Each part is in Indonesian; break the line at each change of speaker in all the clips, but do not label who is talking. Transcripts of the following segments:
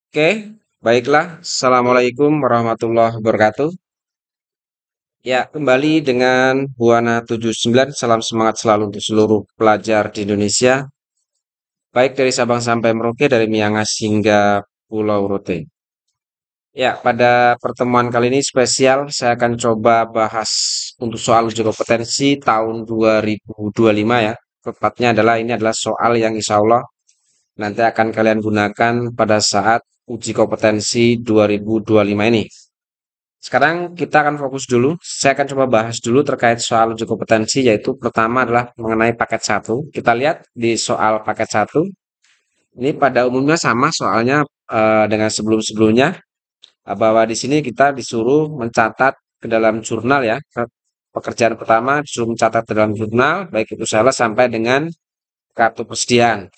Oke, baiklah. Assalamualaikum warahmatullahi wabarakatuh. Ya, kembali dengan Buana 79. Salam semangat selalu untuk seluruh pelajar di Indonesia, baik dari Sabang sampai Merauke, dari Miangas hingga Pulau Rote. Ya, pada pertemuan kali ini spesial, saya akan coba bahas untuk soal uji kompetensi tahun 2025 ya. Tepatnya ini adalah soal yang insya Allah nanti akan kalian gunakan pada saat uji kompetensi 2025 ini. Sekarang kita akan fokus dulu. Saya akan coba bahas dulu terkait soal uji kompetensi, yaitu pertama adalah mengenai paket satu. Kita lihat di soal paket satu. Ini pada umumnya sama soalnya dengan sebelum-sebelumnya, bahwa di sini kita disuruh mencatat ke dalam jurnal ya. Pekerjaan pertama disuruh mencatat ke dalam jurnal, baik itu salah sampai dengan kartu persediaan.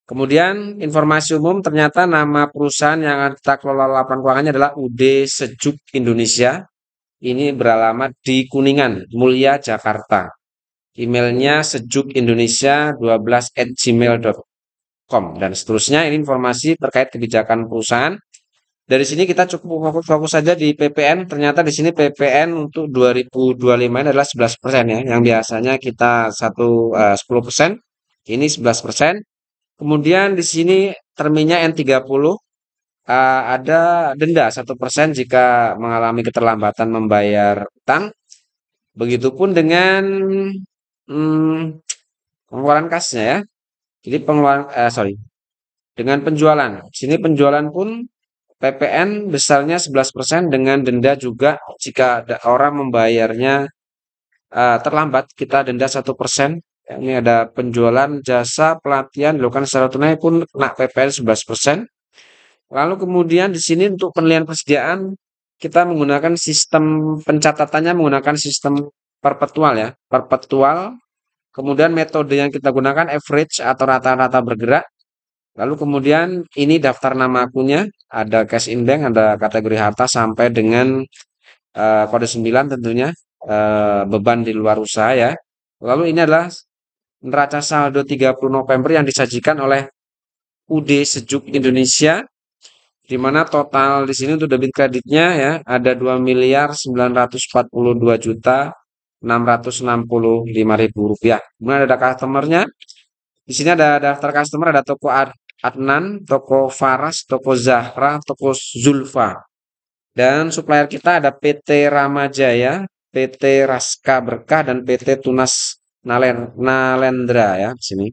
Kemudian informasi umum, ternyata nama perusahaan yang akan kita kelola laporan keuangannya adalah UD Sejuk Indonesia. Ini beralamat di Kuningan, Mulia, Jakarta. Emailnya sejukindonesia12@gmail.com dan seterusnya. Ini informasi terkait kebijakan perusahaan. Dari sini kita cukup fokus saja di PPN. Ternyata di sini PPN untuk 2025 ini adalah 11% ya. Yang biasanya kita 10%, ini 11%. Kemudian di sini terminnya N30, ada denda 1% jika mengalami keterlambatan membayar utang. Begitupun dengan pengeluaran kasnya ya. Jadi dengan penjualan. Di sini penjualan pun PPN besarnya 11% dengan denda juga jika ada orang membayarnya terlambat, kita denda 1%. Ini ada penjualan jasa pelatihan dilakukan secara tunai pun kena PPN 11%. Lalu kemudian di sini untuk penilaian persediaan kita menggunakan sistem pencatatannya menggunakan sistem perpetual ya, perpetual. Kemudian metode yang kita gunakan average atau rata-rata bergerak. Lalu kemudian ini daftar nama akunnya, ada cash in bank, ada kategori harta sampai dengan kode 9 tentunya, beban di luar usaha ya. Lalu ini adalah neraca saldo 30 November yang disajikan oleh UD Sejuk Indonesia, di mana total di sini untuk debit kreditnya ya ada 2.942.665.000 rupiah. Kemudian ada customernya. Di sini ada daftar customer, ada toko Adnan, toko Faras, toko Zahra, toko Zulfa. Dan supplier kita ada PT Ramajaya, PT Raska Berkah, dan PT Tunas Nalendra ya di sini.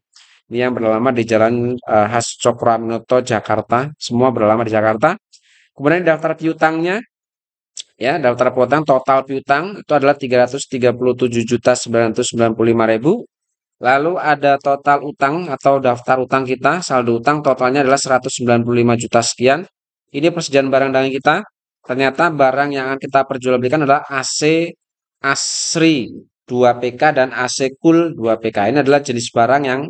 Ini yang beralamat di Jalan Has Cokroaminoto, Jakarta. Semua beralamat di Jakarta. Kemudian daftar piutangnya, ya daftar piutang total piutang itu adalah 337.995.000. Lalu ada total utang atau daftar utang kita, saldo utang totalnya adalah 195 juta sekian. Ini persediaan barang dagangan kita. Ternyata barang yang akan kita perjualbelikan adalah AC Asri 2PK dan AC Cool 2PK. Ini adalah jenis barang yang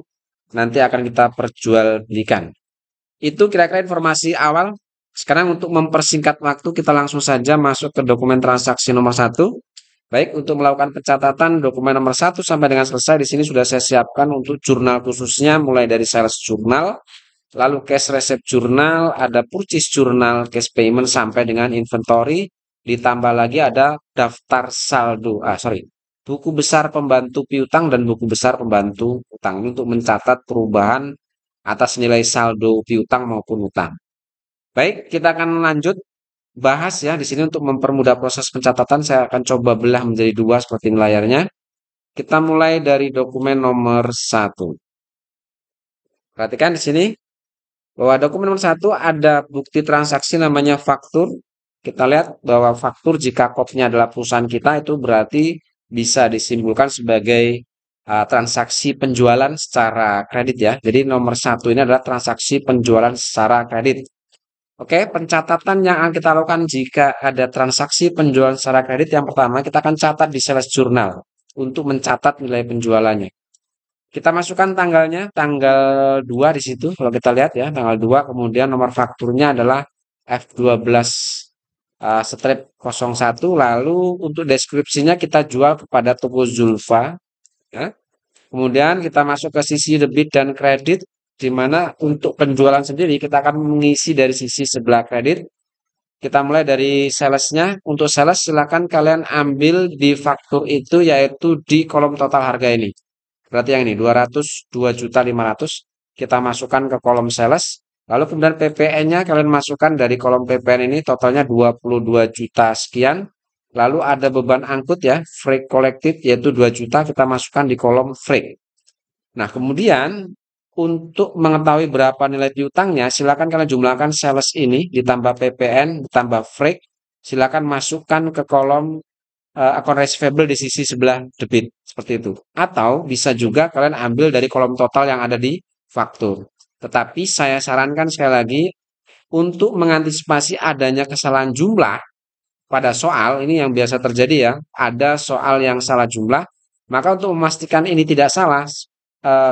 nanti akan kita perjualbelikan. Itu kira-kira informasi awal. Sekarang untuk mempersingkat waktu, kita langsung saja masuk ke dokumen transaksi nomor 1. Baik, untuk melakukan pencatatan dokumen nomor 1 sampai dengan selesai, di sini sudah saya siapkan untuk jurnal khususnya, mulai dari sales jurnal, lalu cash receipt jurnal, ada purchase jurnal, cash payment, sampai dengan inventory, ditambah lagi ada daftar saldo, buku besar pembantu piutang dan buku besar pembantu utang. Ini untuk mencatat perubahan atas nilai saldo piutang maupun utang. Baik, kita akan lanjut bahas ya di sini untuk mempermudah proses pencatatan. Saya akan coba belah menjadi dua seperti ini layarnya. Kita mulai dari dokumen nomor 1. Perhatikan di sini bahwa dokumen nomor 1 ada bukti transaksi namanya faktur. Kita lihat bahwa faktur jika kopnya adalah perusahaan kita itu berarti bisa disimpulkan sebagai transaksi penjualan secara kredit ya. Jadi nomor 1 ini adalah transaksi penjualan secara kredit. Oke, pencatatan yang akan kita lakukan jika ada transaksi penjualan secara kredit, yang pertama kita akan catat di sales journal untuk mencatat nilai penjualannya. Kita masukkan tanggalnya, tanggal 2 di situ. Kalau kita lihat ya, tanggal 2, kemudian nomor fakturnya adalah F12 strip 01. Lalu untuk deskripsinya kita jual kepada toko Zulfa ya. Kemudian kita masuk ke sisi debit dan kredit. di mana untuk penjualan sendiri kita akan mengisi dari sisi sebelah kredit. Kita mulai dari salesnya. Untuk sales silakan kalian ambil di faktur itu yaitu di kolom total harga ini. Berarti yang ini 202.500.000 kita masukkan ke kolom sales. Lalu kemudian PPN-nya kalian masukkan dari kolom PPN ini totalnya 22 juta sekian. Lalu ada beban angkut ya, freight collected yaitu 2 juta kita masukkan di kolom freight. Nah, kemudian untuk mengetahui berapa nilai piutangnya, silakan kalian jumlahkan sales ini ditambah PPN ditambah freight. Silakan masukkan ke kolom account receivable di sisi sebelah debit seperti itu. Atau bisa juga kalian ambil dari kolom total yang ada di faktur. Tetapi saya sarankan sekali lagi untuk mengantisipasi adanya kesalahan jumlah pada soal ini yang biasa terjadi ya, ada soal yang salah jumlah, maka untuk memastikan ini tidak salah,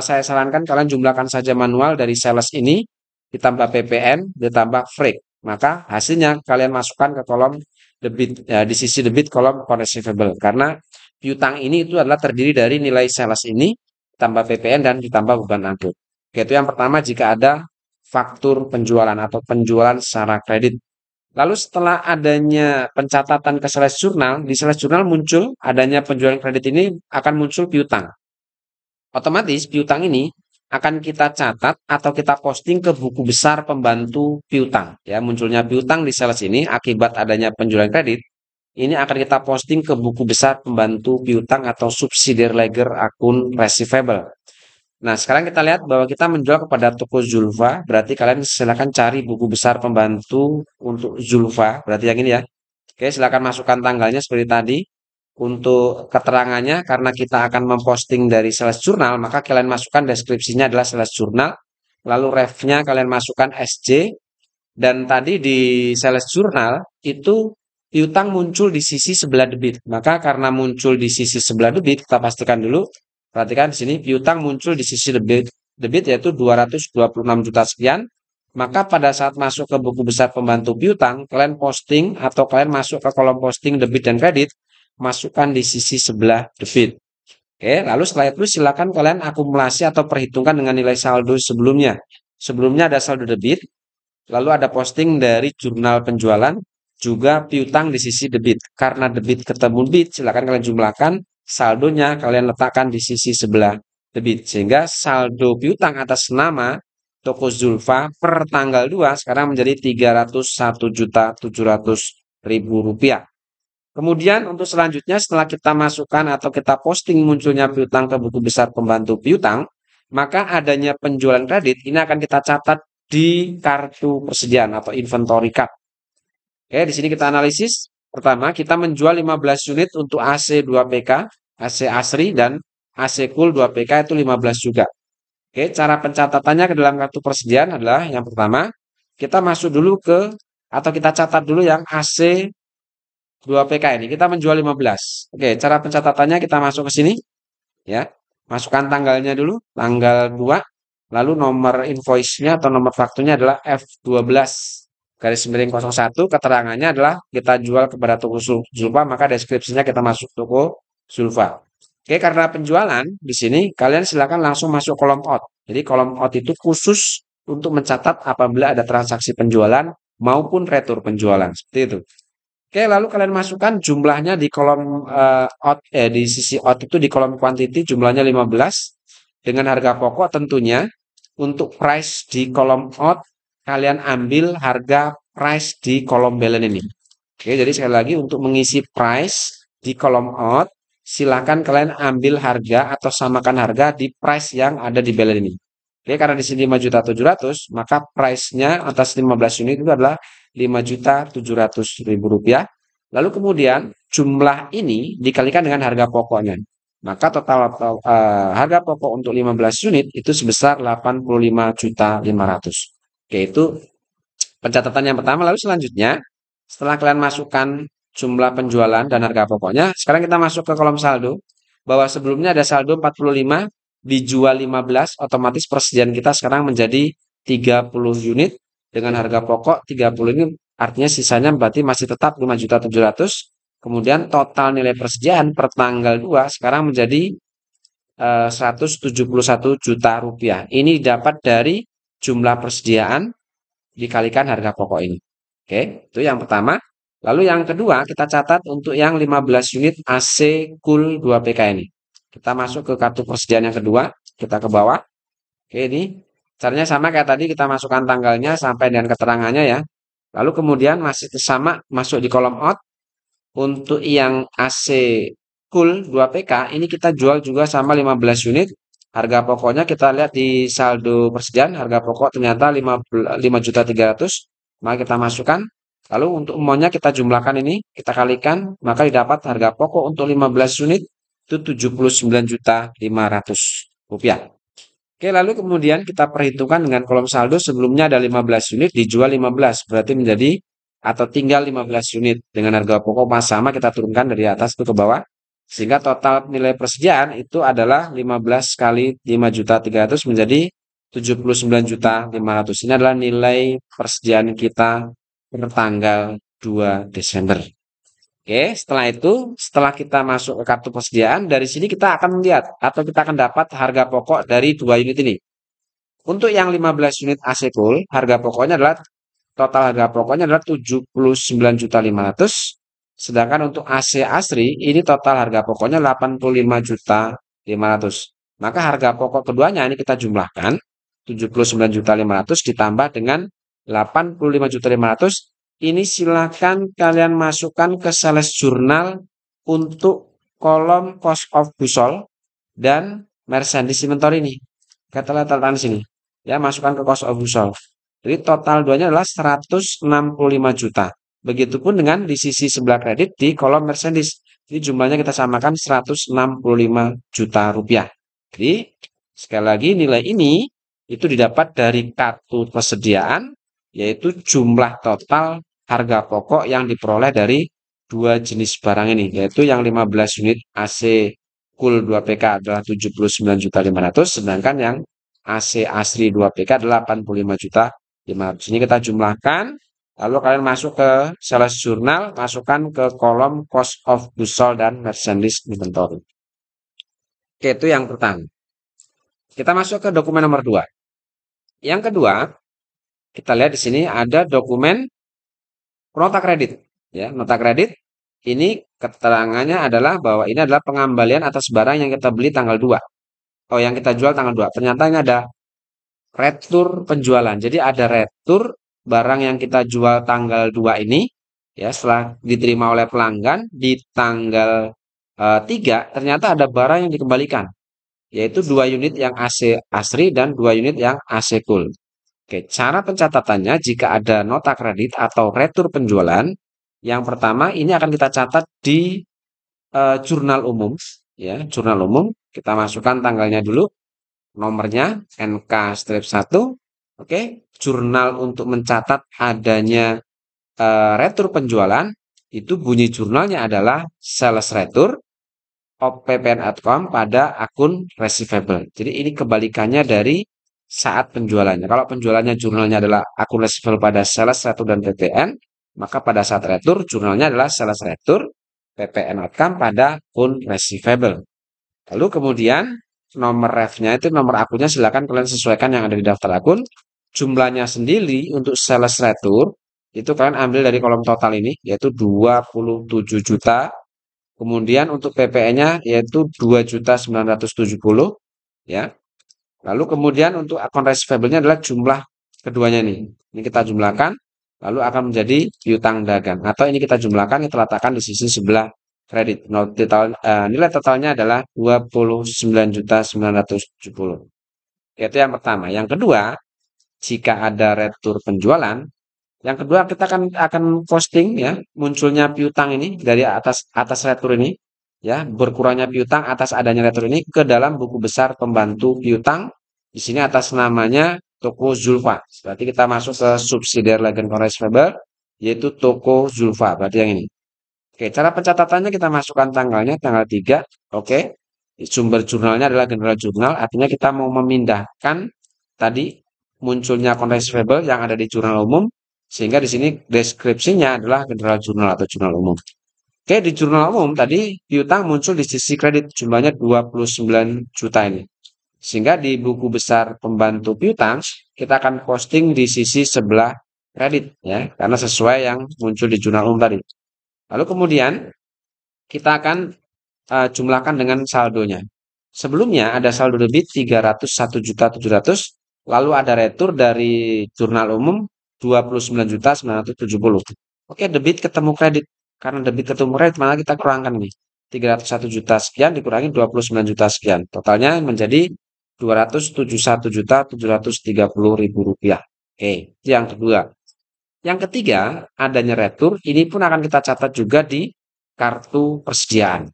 saya sarankan kalian jumlahkan saja manual dari sales ini, ditambah PPN, ditambah freight. Maka hasilnya kalian masukkan ke kolom debit, ya, di sisi debit kolom account receivable. Karena piutang ini itu adalah terdiri dari nilai sales ini, tambah PPN, dan ditambah beban angkut. Oke, itu yang pertama jika ada faktur penjualan atau penjualan secara kredit. Lalu setelah adanya pencatatan ke sales jurnal, di sales jurnal muncul adanya penjualan kredit ini akan muncul piutang. Otomatis piutang ini akan kita catat atau kita posting ke buku besar pembantu piutang. Ya, munculnya piutang di sales ini akibat adanya penjualan kredit, ini akan kita posting ke buku besar pembantu piutang atau subsidiary ledger akun receivable. Nah, sekarang kita lihat bahwa kita menjual kepada toko Zulfa, berarti kalian silakan cari buku besar pembantu untuk Zulfa, berarti yang ini ya. Oke, silakan masukkan tanggalnya seperti tadi. Untuk keterangannya, karena kita akan memposting dari sales jurnal, maka kalian masukkan deskripsinya adalah sales jurnal. Lalu refnya kalian masukkan SJ. Dan tadi di sales jurnal itu piutang muncul di sisi sebelah debit. Maka karena muncul di sisi sebelah debit, kita pastikan dulu. Perhatikan di sini piutang muncul di sisi debit yaitu 226 juta sekian. Maka pada saat masuk ke buku besar pembantu piutang, kalian posting atau kalian masuk ke kolom posting debit dan kredit, masukkan di sisi sebelah debit. Oke, lalu setelah itu silakan kalian akumulasi atau perhitungkan dengan nilai saldo sebelumnya. Sebelumnya ada saldo debit, lalu ada posting dari jurnal penjualan, juga piutang di sisi debit. Karena debit ketemu debit, silakan kalian jumlahkan, saldonya kalian letakkan di sisi sebelah debit. Sehingga saldo piutang atas nama toko Zulfa per tanggal 2 sekarang menjadi 301.700.000 rupiah. Kemudian untuk selanjutnya setelah kita masukkan atau kita posting munculnya piutang ke buku besar pembantu piutang, maka adanya penjualan kredit ini akan kita catat di kartu persediaan atau inventory card. Oke, di sini kita analisis. Pertama, kita menjual 15 unit untuk AC 2PK, AC Asri dan AC Cool 2PK itu 15 juga. Oke, cara pencatatannya ke dalam kartu persediaan adalah yang pertama, kita masuk dulu ke atau kita catat dulu yang AC 2PK ini. Kita menjual 15. Oke, cara pencatatannya kita masuk ke sini ya. Masukkan tanggalnya dulu, tanggal 2. Lalu nomor invoice-nya atau nomor fakturnya adalah F12 /01. Keterangannya adalah kita jual kepada toko Zulfa, maka deskripsinya kita masuk toko Zulfa. Oke, karena penjualan di sini kalian silakan langsung masuk kolom out. Jadi kolom out itu khusus untuk mencatat apabila ada transaksi penjualan maupun retur penjualan. Seperti itu. Oke, lalu kalian masukkan jumlahnya di kolom di sisi out itu di kolom quantity jumlahnya 15 dengan harga pokok tentunya. Untuk price di kolom out kalian ambil harga price di kolom balance ini. Oke, jadi sekali lagi untuk mengisi price di kolom out silakan kalian ambil harga atau samakan harga di price yang ada di balance ini. Oke, karena di sini 5.700.000, maka price-nya atas 15 unit itu adalah 5.700.000 rupiah. Lalu kemudian jumlah ini dikalikan dengan harga pokoknya. Maka total harga pokok untuk 15 unit itu sebesar 85.500.000. Oke, itu pencatatan yang pertama. Lalu selanjutnya, setelah kalian masukkan jumlah penjualan dan harga pokoknya, sekarang kita masuk ke kolom saldo. Bahwa sebelumnya ada saldo 45, dijual 15, otomatis persediaan kita sekarang menjadi 30 unit dengan harga pokok 30 ini, artinya sisanya berarti masih tetap 5.700.000. Kemudian total nilai persediaan per tanggal 2 sekarang menjadi 171 juta rupiah. Ini dapat dari jumlah persediaan dikalikan harga pokok ini. Oke, itu yang pertama. Lalu yang kedua, kita catat untuk yang 15 unit AC Cool 2PK ini. Kita masuk ke kartu persediaan yang kedua, kita ke bawah. Oke, ini caranya sama kayak tadi, kita masukkan tanggalnya sampai dengan keterangannya ya. Lalu kemudian masih sama, masuk di kolom out. Untuk yang AC Cool 2PK, ini kita jual juga sama 15 unit. Harga pokoknya kita lihat di saldo persediaan, harga pokok ternyata 5.300.000. Maka kita masukkan. Lalu untuk maunya kita jumlahkan ini, kita kalikan, maka didapat harga pokok untuk 15 unit itu 79.500 rupiah. Oke, lalu kemudian kita perhitungkan dengan kolom saldo sebelumnya ada 15 unit, dijual 15, berarti menjadi atau tinggal 15 unit dengan harga pokok sama kita turunkan dari atas itu ke bawah. Sehingga total nilai persediaan itu adalah 15 kali 5.300.000 menjadi 79.500.000. Ini adalah nilai persediaan kita per tanggal 2 Desember. Oke, setelah itu, setelah kita masuk ke kartu persediaan, dari sini kita akan melihat atau kita akan dapat harga pokok dari 2 unit ini. Untuk yang 15 unit AC Cool, harga pokoknya adalah total harga pokoknya adalah 79.500.000. Sedangkan untuk AC Asri, ini total harga pokoknya 85.500.000. Maka harga pokok keduanya ini kita jumlahkan 79.500.000 ditambah dengan 85.500.000. Ini silakan kalian masukkan ke sales jurnal untuk kolom cost of goods sold dan merchandise inventory ini. Kita lihat di sini. Ya, masukkan ke cost of goods sold. Jadi total duanya adalah 165 juta. Begitupun dengan di sisi sebelah kredit di kolom merchandise. Jadi jumlahnya kita samakan 165 juta rupiah. Jadi sekali lagi nilai ini itu didapat dari kartu persediaan, yaitu jumlah total harga pokok yang diperoleh dari dua jenis barang ini, yaitu yang 15 unit AC Cool 2PK adalah 79.500.000, sedangkan yang AC Asri 2PK adalah 85.500.000. Ini kita jumlahkan, lalu kalian masuk ke sales jurnal, masukkan ke kolom cost of goods sold dan merchandise inventory. Oke, itu yang pertama. Kita masuk ke dokumen nomor 2. Yang kedua, kita lihat di sini ada dokumen nota kredit. Ya, nota kredit ini keterangannya adalah bahwa ini adalah pengembalian atas barang yang kita beli tanggal 2. Oh, yang kita jual tanggal 2. Ternyata ini ada retur penjualan. Jadi ada retur barang yang kita jual tanggal 2 ini, ya, setelah diterima oleh pelanggan di tanggal 3, ternyata ada barang yang dikembalikan, yaitu 2 unit yang AC Asri dan 2 unit yang AC Cool. Oke, cara pencatatannya jika ada nota kredit atau retur penjualan, yang pertama ini akan kita catat di jurnal umum, ya, jurnal umum. Kita masukkan tanggalnya dulu, nomornya NK-1. Oke, jurnal untuk mencatat adanya retur penjualan itu bunyi jurnalnya adalah sales retur of ppn.com pada akun receivable. Jadi ini kebalikannya dari saat penjualannya. Kalau penjualannya jurnalnya adalah akun receivable pada sales retur dan PPN, maka pada saat retur jurnalnya adalah sales retur PPN outcome pada akun receivable. Lalu kemudian nomor refnya itu nomor akunnya silakan kalian sesuaikan yang ada di daftar akun. Jumlahnya sendiri untuk sales retur itu kalian ambil dari kolom total ini, yaitu 27 juta. Kemudian untuk PPN-nya yaitu 2.970, ya. Lalu kemudian untuk akun receivable-nya adalah jumlah keduanya nih. Ini kita jumlahkan, lalu akan menjadi piutang dagang. Atau ini kita jumlahkan, kita letakkan di sisi sebelah kredit. Nilai totalnya adalah 29.970. Itu yang pertama. Yang kedua, jika ada retur penjualan, yang kedua kita akan posting ya munculnya piutang ini dari atas retur ini, ya, berkurangnya piutang atas adanya retur ini ke dalam buku besar pembantu piutang. Di sini atas namanya Toko Zulfa. Berarti kita masuk ke subsidiar Legend Receivable, yaitu Toko Zulfa. Berarti yang ini. Oke, cara pencatatannya kita masukkan tanggalnya tanggal 3. Oke. Sumber jurnalnya adalah general jurnal, artinya kita mau memindahkan tadi munculnya akun receivable yang ada di jurnal umum, sehingga di sini deskripsinya adalah general jurnal atau jurnal umum. Oke, di jurnal umum tadi piutang muncul di sisi kredit jumlahnya 29 juta ini. Sehingga di buku besar pembantu piutang kita akan posting di sisi sebelah kredit ya, karena sesuai yang muncul di jurnal umum tadi. Lalu kemudian kita akan jumlahkan dengan saldonya. Sebelumnya ada saldo debit 301.700.000, lalu ada retur dari jurnal umum 29.970. Oke, debit ketemu kredit. Karena debit ketemu kredit, maka kita kurangkan nih. 301 juta sekian dikurangi 29 juta sekian. Totalnya menjadi 271.730.000 rupiah. Oke, itu yang kedua. Yang ketiga, adanya retur, ini pun akan kita catat juga di kartu persediaan.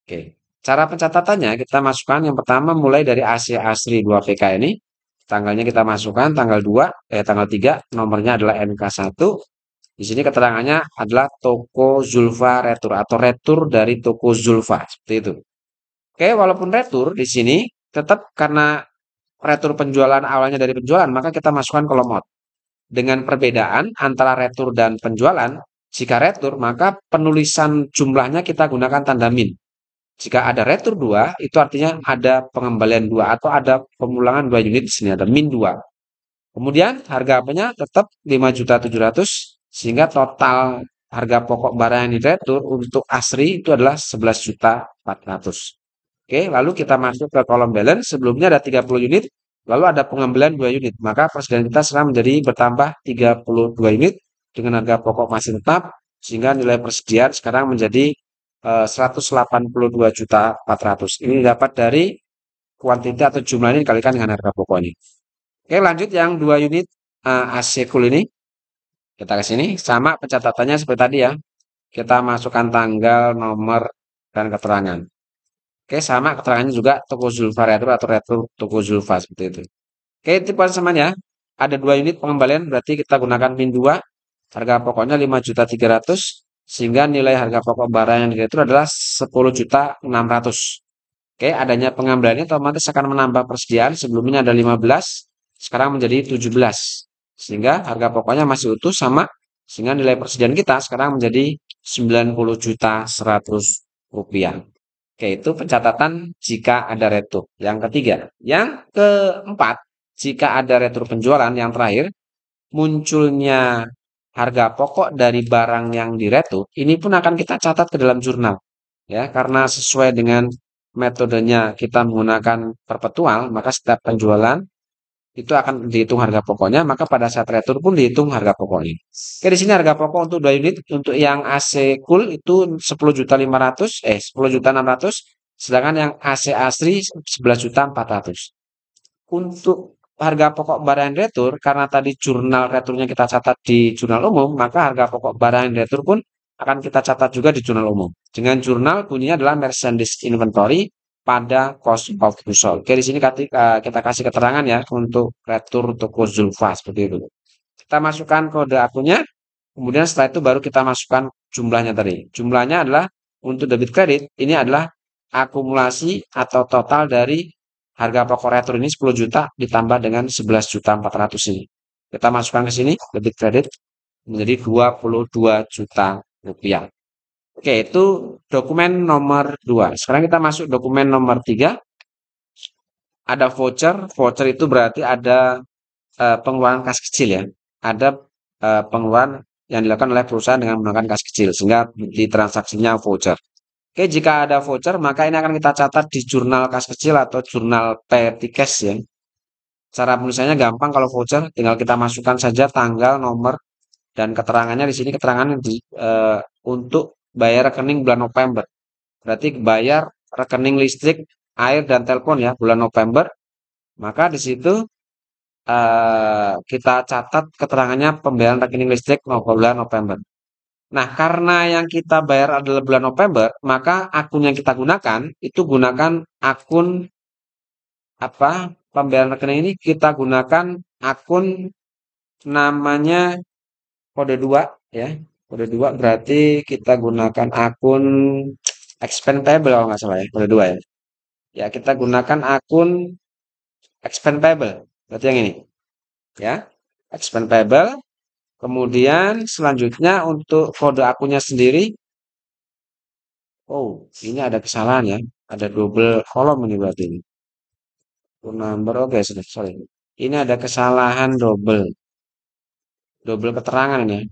Oke, cara pencatatannya kita masukkan yang pertama mulai dari AC Asri 2PK ini. Tanggalnya kita masukkan tanggal 3, nomornya adalah NK1. Di sini keterangannya adalah toko Zulfa Retur atau retur dari toko Zulfa, seperti itu. Oke, walaupun retur di sini tetap karena retur penjualan awalnya dari penjualan, maka kita masukkan kolom out. Dengan perbedaan antara retur dan penjualan, jika retur maka penulisan jumlahnya kita gunakan tanda min. Jika ada retur 2, itu artinya ada pengembalian 2 atau ada pemulangan 2 unit di sini ada min 2. Kemudian harga apanya tetap 5.700.000 sehingga total harga pokok barang yang diretur untuk Asri itu adalah 11.400.000. Oke, lalu kita masuk ke kolom balance. Sebelumnya ada 30 unit, lalu ada pengembalian 2 unit. Maka persediaan kita sekarang menjadi bertambah 32 unit dengan harga pokok masih tetap, sehingga nilai persediaan sekarang menjadi 182.400.000. Ini dapat dari kuantiti atau jumlah ini dikalikan dengan harga pokoknya. Oke, lanjut yang 2 unit AC Cool ini. Kita ke sini, sama pencatatannya seperti tadi ya. Kita masukkan tanggal, nomor, dan keterangan. Oke, sama keterangannya juga toko Zulfa Retur atau Retur toko Zulfa seperti itu. Oke, tipe semuanya. Ada 2 unit pengembalian, berarti kita gunakan min 2. Harga pokoknya 5.300.000 sehingga nilai harga pokok barang yang diretur adalah 10.600.000. Oke, adanya pengembaliannya otomatis akan menambah persediaan. Sebelumnya ada 15, sekarang menjadi 17. Sehingga harga pokoknya masih utuh sama, sehingga nilai persediaan kita sekarang menjadi 90.100.000 rupiah. Oke, itu pencatatan jika ada retur. Yang ketiga. Yang keempat, jika ada retur penjualan yang terakhir, munculnya harga pokok dari barang yang diretur, ini pun akan kita catat ke dalam jurnal. Ya, karena sesuai dengan metodenya kita menggunakan perpetual, maka setiap penjualan itu akan dihitung harga pokoknya, maka pada saat retur pun dihitung harga pokoknya. Oke, di sini harga pokok untuk 2 unit, untuk yang AC Cool itu 10.600.000, sedangkan yang AC Asri 11.400.000. Untuk harga pokok barang yang retur, karena tadi jurnal returnya kita catat di jurnal umum, maka harga pokok barang yang retur pun akan kita catat juga di jurnal umum. Dengan jurnal bunyinya adalah merchandise inventory pada cost of goods sold. Oke, di sini kita kasih keterangan ya untuk retur toko Zulfa seperti itu. Kita masukkan kode akunnya, kemudian setelah itu baru kita masukkan jumlahnya tadi. Jumlahnya adalah untuk debit kredit, ini adalah akumulasi atau total dari harga pokok retur ini 10 juta ditambah dengan 11.400.000 ini. Kita masukkan ke sini, debit kredit menjadi 22 juta rupiah. Oke, itu dokumen nomor 2. Sekarang kita masuk dokumen nomor 3. Ada voucher. Voucher itu berarti ada pengeluaran kas kecil ya. Ada pengeluaran yang dilakukan oleh perusahaan dengan menggunakan kas kecil, sehingga di transaksinya voucher. Oke, jika ada voucher, maka ini akan kita catat di jurnal kas kecil atau jurnal petty cash ya. Cara penulisannya gampang kalau voucher, tinggal kita masukkan saja tanggal, nomor, dan keterangannya di sini keterangan untuk bayar rekening bulan November. Berarti bayar rekening listrik, air, dan telepon ya bulan November. Maka di situ kita catat keterangannya pembayaran rekening listrik bulan November. Nah, karena yang kita bayar adalah bulan November, maka akun yang kita gunakan itu gunakan akun pembayaran rekening ini kita gunakan akun namanya kode 2 ya. Kode 2 berarti kita gunakan akun expendable kalau nggak salah ya, kode 2 ya. Ya, kita gunakan akun expendable. Berarti yang ini. Ya. Expendable. Kemudian selanjutnya untuk kode akunnya sendiri Oh, ini ada kesalahan ya. Ada double kolom ini berarti ini. Phone number, oke, sudah, sorry. Ini ada kesalahan double keterangan ini ya.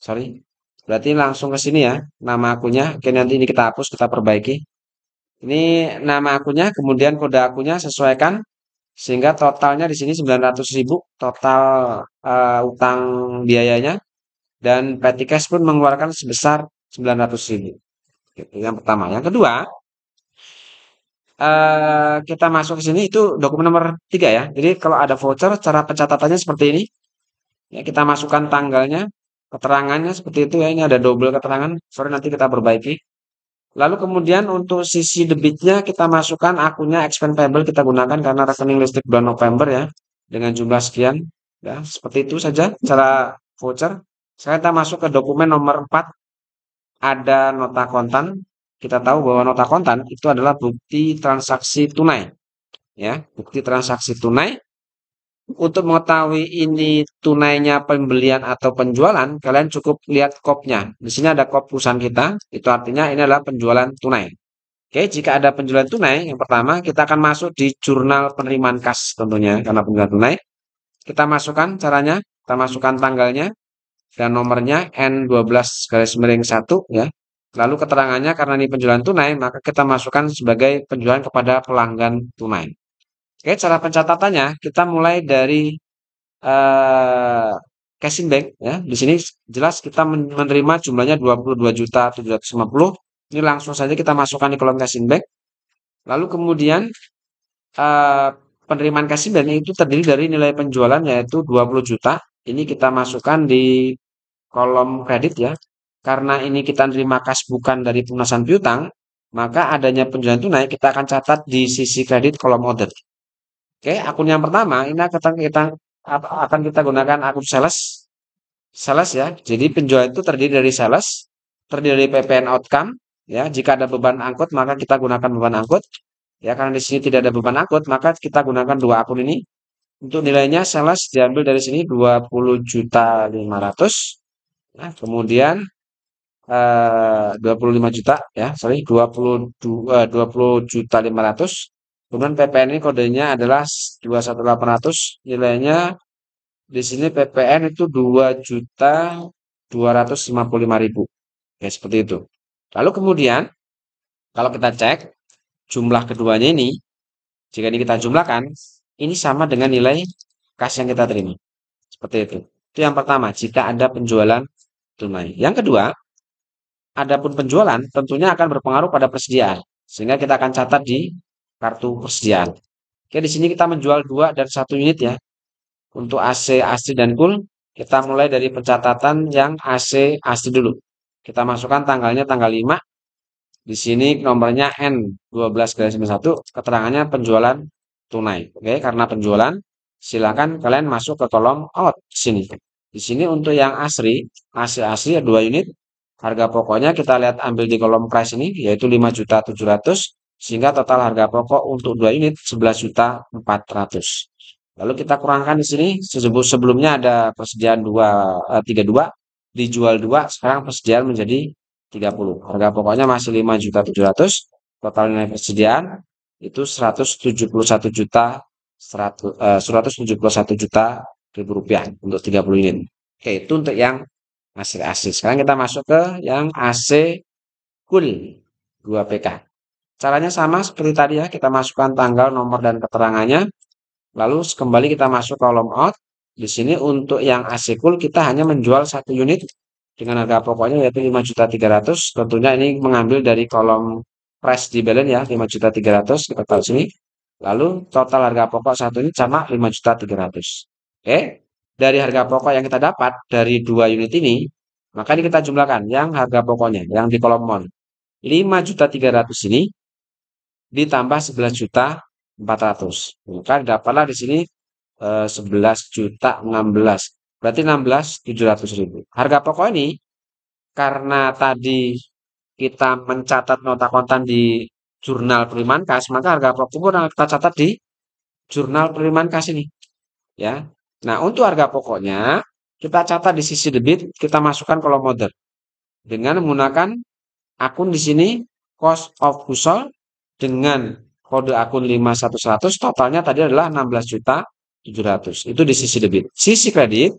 Sorry. Berarti langsung ke sini ya, nama akunnya. Oke, nanti ini kita hapus, kita perbaiki. Ini nama akunnya, kemudian kode akunnya sesuaikan sehingga totalnya di sini 900.000 total utang biayanya dan Petty Cash pun mengeluarkan sebesar 900.000. Gitu, yang pertama. Yang kedua, kita masuk ke sini itu dokumen nomor 3 ya. Jadi kalau ada voucher, cara pencatatannya seperti ini. Ya, kita masukkan tanggalnya, keterangannya seperti itu ya. Ini ada double keterangan. Sorry, nanti kita perbaiki. Lalu kemudian untuk sisi debitnya kita masukkan akunnya expense payable kita gunakan karena rekening listrik bulan November ya. Dengan jumlah sekian. Ya, seperti itu saja cara voucher. Sekarang kita masuk ke dokumen nomor 4. Ada nota kontan. Kita tahu bahwa nota kontan itu adalah bukti transaksi tunai. Ya, bukti transaksi tunai. Untuk mengetahui ini tunainya pembelian atau penjualan, kalian cukup lihat kopnya. Di sini ada kop perusahaan kita, itu artinya ini adalah penjualan tunai. Oke, jika ada penjualan tunai, yang pertama kita akan masuk di jurnal penerimaan kas tentunya, karena penjualan tunai. Kita masukkan caranya, kita masukkan tanggalnya dan nomornya N12 garis miring 1 ya. Lalu keterangannya karena ini penjualan tunai, maka kita masukkan sebagai penjualan kepada pelanggan tunai. Oke, cara pencatatannya kita mulai dari eh casing bank ya. Di sini jelas kita menerima jumlahnya 22.750. Ini langsung saja kita masukkan di kolom casing bank. Lalu kemudian eh, penerimaan casing bank itu terdiri dari nilai penjualan yaitu 20 juta. Ini kita masukkan di kolom kredit ya. Karena ini kita nerima kas bukan dari pelunasan piutang, maka adanya penjualan tunai kita akan catat di sisi kredit kolom order. Oke, akun yang pertama ini akan kita gunakan akun sales. Sales ya. Jadi penjual itu terdiri dari sales, terdiri dari PPN outcome. Ya, jika ada beban angkut maka kita gunakan beban angkut. Ya, karena di sini tidak ada beban angkut maka kita gunakan dua akun ini. Untuk nilainya sales diambil dari sini 20.500.000. Nah, kemudian 25 juta ya, sorry 20 juta 500. Kemudian PPN ini kodenya adalah 21800, nilainya di sini PPN itu 2.255.000. Ya, seperti itu. Lalu kemudian kalau kita cek jumlah keduanya ini, jika ini kita jumlahkan, ini sama dengan nilai kas yang kita terima. Seperti itu. Itu yang pertama, jika ada penjualan tunai. Yang kedua, adapun penjualan tentunya akan berpengaruh pada persediaan. Sehingga kita akan catat di kartu persediaan. Oke, di sini kita menjual 2 dan 1 unit ya. Untuk AC asli dan cool, kita mulai dari pencatatan yang AC asli dulu. Kita masukkan tanggalnya tanggal 5. Di sini nomornya N12 garis miring 1, keterangannya penjualan tunai. Oke, karena penjualan, silakan kalian masuk ke kolom out sini. Di sini untuk yang asli, AC asli 2 unit, harga pokoknya kita lihat ambil di kolom price ini yaitu 5.700.000 sehingga total harga pokok untuk 2 unit 11.400.000. Lalu kita kurangkan di sini sebelumnya ada persediaan 32, dijual 2, sekarang persediaan menjadi 30. Harga pokoknya masih 5.700.000, total nilai persediaan itu 171 juta ribu rupiah untuk 30 unit. Oke, itu untuk yang AC. Sekarang kita masuk ke yang AC Cool 2PK. Caranya sama seperti tadi ya, kita masukkan tanggal, nomor, dan keterangannya. Lalu kembali kita masuk kolom out. Di sini untuk yang AC Cool kita hanya menjual 1 unit dengan harga pokoknya yaitu 5.300.000. Tentunya ini mengambil dari kolom price di balance ya, 5.300.000 kita tahu sini. Lalu total harga pokok satu ini sama 5.300.000. Oke, dari harga pokok yang kita dapat dari 2 unit ini, maka ini kita jumlahkan yang harga pokoknya yang di kolom mon. 5.300.000 ini ditambah 11.400.000. Maka dapatlah di sini 11.016. Berarti 16.700.000. Harga pokok ini karena tadi kita mencatat nota kontan di jurnal penerimaan kas, maka harga pokok pun kita catat di jurnal penerimaan kas ini. Ya. Nah, untuk harga pokoknya kita catat di sisi debit, kita masukkan kolom order dengan menggunakan akun di sini cost of goods sold dengan kode akun 51100 totalnya tadi adalah 16.700.000. Itu di sisi debit. Sisi kredit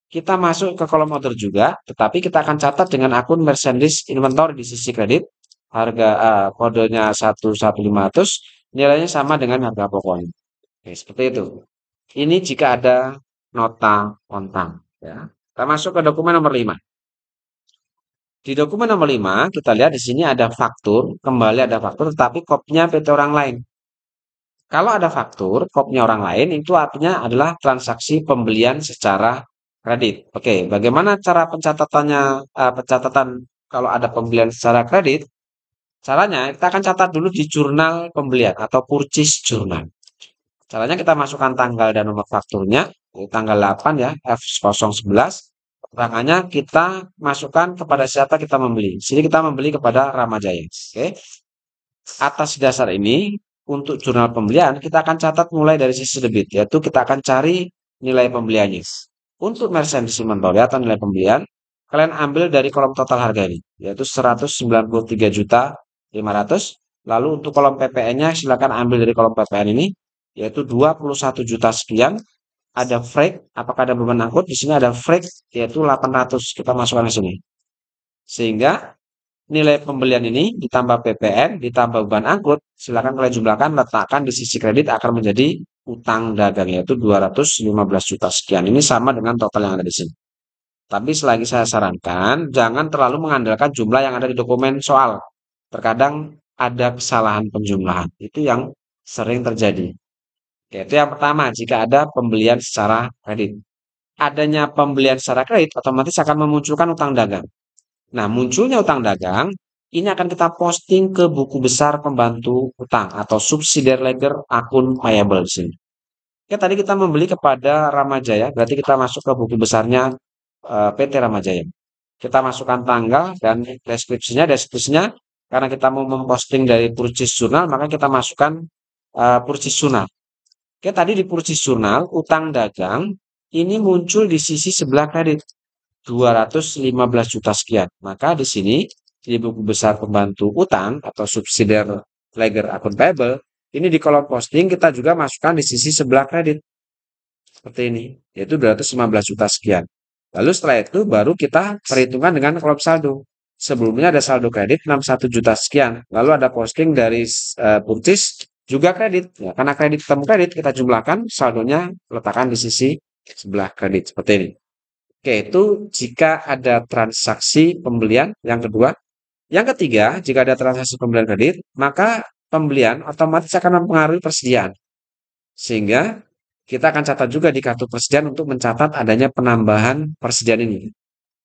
kita masuk ke kolom order juga, tetapi kita akan catat dengan akun merchandise inventory di sisi kredit. Harga kodenya 11500, nilainya sama dengan harga pokoknya. Oke, seperti itu. Ini jika ada nota kontang. Ya. Kita masuk ke dokumen nomor 5. Di dokumen nomor 5, kita lihat di sini ada faktur, kembali ada faktur, tetapi kopnya PT orang lain. Kalau ada faktur, kopnya orang lain, itu artinya adalah transaksi pembelian secara kredit. Oke, bagaimana cara pencatatannya, pencatatan kalau ada pembelian secara kredit? Caranya, kita akan catat dulu di jurnal pembelian atau purchase journal. Caranya kita masukkan tanggal dan nomor fakturnya, tanggal 8 ya, F011. Keterangannya kita masukkan kepada siapa kita membeli. Sini kita membeli kepada Ramajaya. Oke. Atas dasar ini, untuk jurnal pembelian, kita akan catat mulai dari sisi debit, yaitu kita akan cari nilai pembeliannya. Untuk merchandise inventory atau nilai pembelian, kalian ambil dari kolom total harga ini, yaitu 193.500.000. Lalu untuk kolom PPN-nya, silakan ambil dari kolom PPN ini, yaitu 21 juta sekian. Ada freight, apakah ada beban angkut? Di sini ada freight, yaitu 800. Kita masukkan ke sini. Sehingga nilai pembelian ini ditambah PPN, ditambah beban angkut, silakan kalian jumlahkan, letakkan di sisi kredit akan menjadi utang dagang, yaitu 215 juta sekian. Ini sama dengan total yang ada di sini. Tapi selagi saya sarankan, jangan terlalu mengandalkan jumlah yang ada di dokumen soal. Terkadang ada kesalahan penjumlahan. Itu yang sering terjadi. Oke, itu yang pertama, jika ada pembelian secara kredit. Adanya pembelian secara kredit otomatis akan memunculkan utang dagang. Nah, munculnya utang dagang, ini akan kita posting ke buku besar pembantu utang atau subsidiary ledger akun payable di sini. Oke, tadi kita membeli kepada Ramajaya, berarti kita masuk ke buku besarnya PT Ramajaya. Kita masukkan tanggal dan deskripsinya, karena kita mau memposting dari purchase journal, maka kita masukkan purchase journal. Oke, tadi di purchase journal, utang dagang ini muncul di sisi sebelah kredit. 215 juta sekian. Maka di sini, di buku besar pembantu utang atau subsidiary ledger akun payable, ini di kolom posting kita juga masukkan di sisi sebelah kredit. Seperti ini, yaitu 215 juta sekian. Lalu setelah itu baru kita perhitungkan dengan kolom saldo. Sebelumnya ada saldo kredit 61 juta sekian. Lalu ada posting dari purchase juga kredit. Ya, karena kredit ketemu kredit, kita jumlahkan saldonya, letakkan di sisi sebelah kredit. Seperti ini. Oke, itu jika ada transaksi pembelian yang kedua. Yang ketiga, jika ada transaksi pembelian kredit, maka pembelian otomatis akan mempengaruhi persediaan. Sehingga kita akan catat juga di kartu persediaan untuk mencatat adanya penambahan persediaan ini.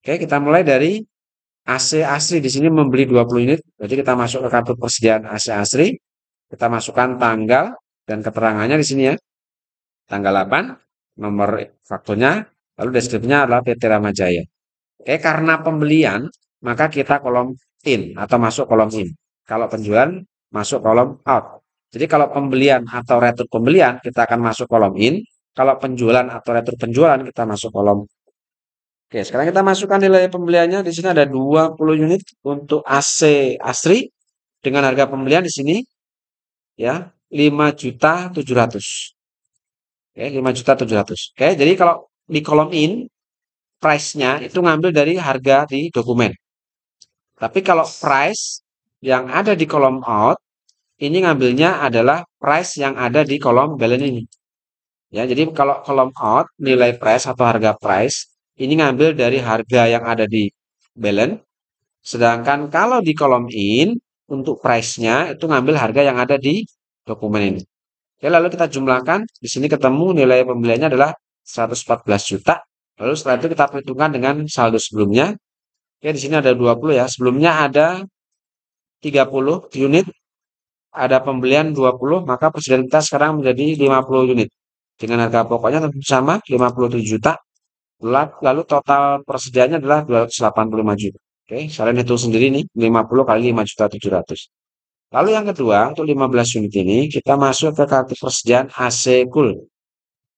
Oke, kita mulai dari AC asri. Di sini membeli 20 unit, jadi kita masuk ke kartu persediaan AC asri. Kita masukkan tanggal dan keterangannya di sini ya. Tanggal 8, nomor fakturnya, lalu deskripsinya adalah PT Ramajaya. Oke, karena pembelian, maka kita kolom in atau masuk kolom in. Kalau penjualan, masuk kolom out. Jadi kalau pembelian atau retur pembelian, kita akan masuk kolom in. Kalau penjualan atau retur penjualan, kita masuk kolom. Oke, sekarang kita masukkan nilai pembeliannya. Di sini ada 20 unit untuk AC Asri dengan harga pembelian di sini ya 5.700.000. Oke, 5.700.000. Oke, jadi kalau di kolom in price-nya itu ngambil dari harga di dokumen. Tapi kalau price yang ada di kolom out ini ngambilnya adalah price yang ada di kolom balance ini. Ya, jadi kalau kolom out nilai price atau harga price ini ngambil dari harga yang ada di balance. Sedangkan kalau di kolom in untuk price-nya itu ngambil harga yang ada di dokumen ini. Oke, lalu kita jumlahkan. Di sini ketemu nilai pembeliannya adalah 114 juta. Lalu setelah itu kita perhitungkan dengan saldo sebelumnya. Oke, di sini ada 20 ya. Sebelumnya ada 30 unit. Ada pembelian 20, maka persediaan kita sekarang menjadi 50 unit. Dengan harga pokoknya tentu sama 57 juta. Lalu total persediaannya adalah 285 juta. Oke, kalian hitung sendiri nih, 50 kali 5.700.000. Lalu yang kedua, untuk 15 unit ini, kita masuk ke kartu persediaan AC Cool.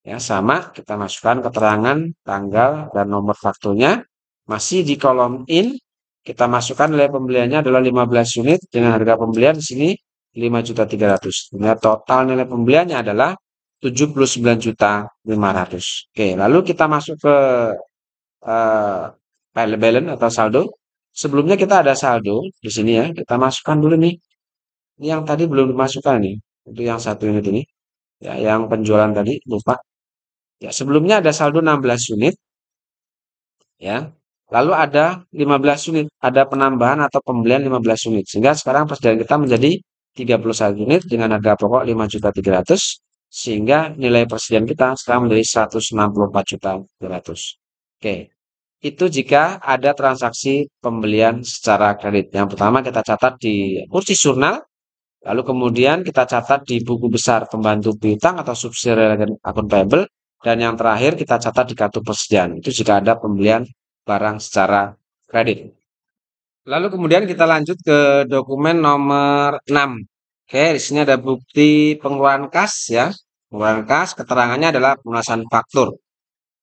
Ya, sama, kita masukkan keterangan, tanggal, dan nomor fakturnya. Masih di kolom in, kita masukkan nilai pembeliannya adalah 15 unit dengan harga pembelian di sini 5.300.000. Sehingga total nilai pembeliannya adalah 79.500.000. Oke, lalu kita masuk ke eh, balance atau saldo. Sebelumnya kita ada saldo di sini ya. Kita masukkan dulu nih. Ini yang tadi belum dimasukkan nih. Itu yang satu unit ini. Ya, yang penjualan tadi lupa. Ya, sebelumnya ada saldo 16 unit ya. Lalu ada 15 unit, ada penambahan atau pembelian 15 unit. Sehingga sekarang persediaan kita menjadi 31 unit dengan harga pokok 5.300.000 sehingga nilai persediaan kita sekarang menjadi 164.300.000. Oke. Itu jika ada transaksi pembelian secara kredit. Yang pertama kita catat di kursus jurnal, lalu kemudian kita catat di buku besar pembantu piutang atau subsidiary akun payable, dan yang terakhir kita catat di kartu persediaan. Itu jika ada pembelian barang secara kredit. Lalu kemudian kita lanjut ke dokumen nomor 6. Oke, di sini ada bukti pengeluaran kas ya. Pengeluaran kas, keterangannya adalah pelunasan faktur.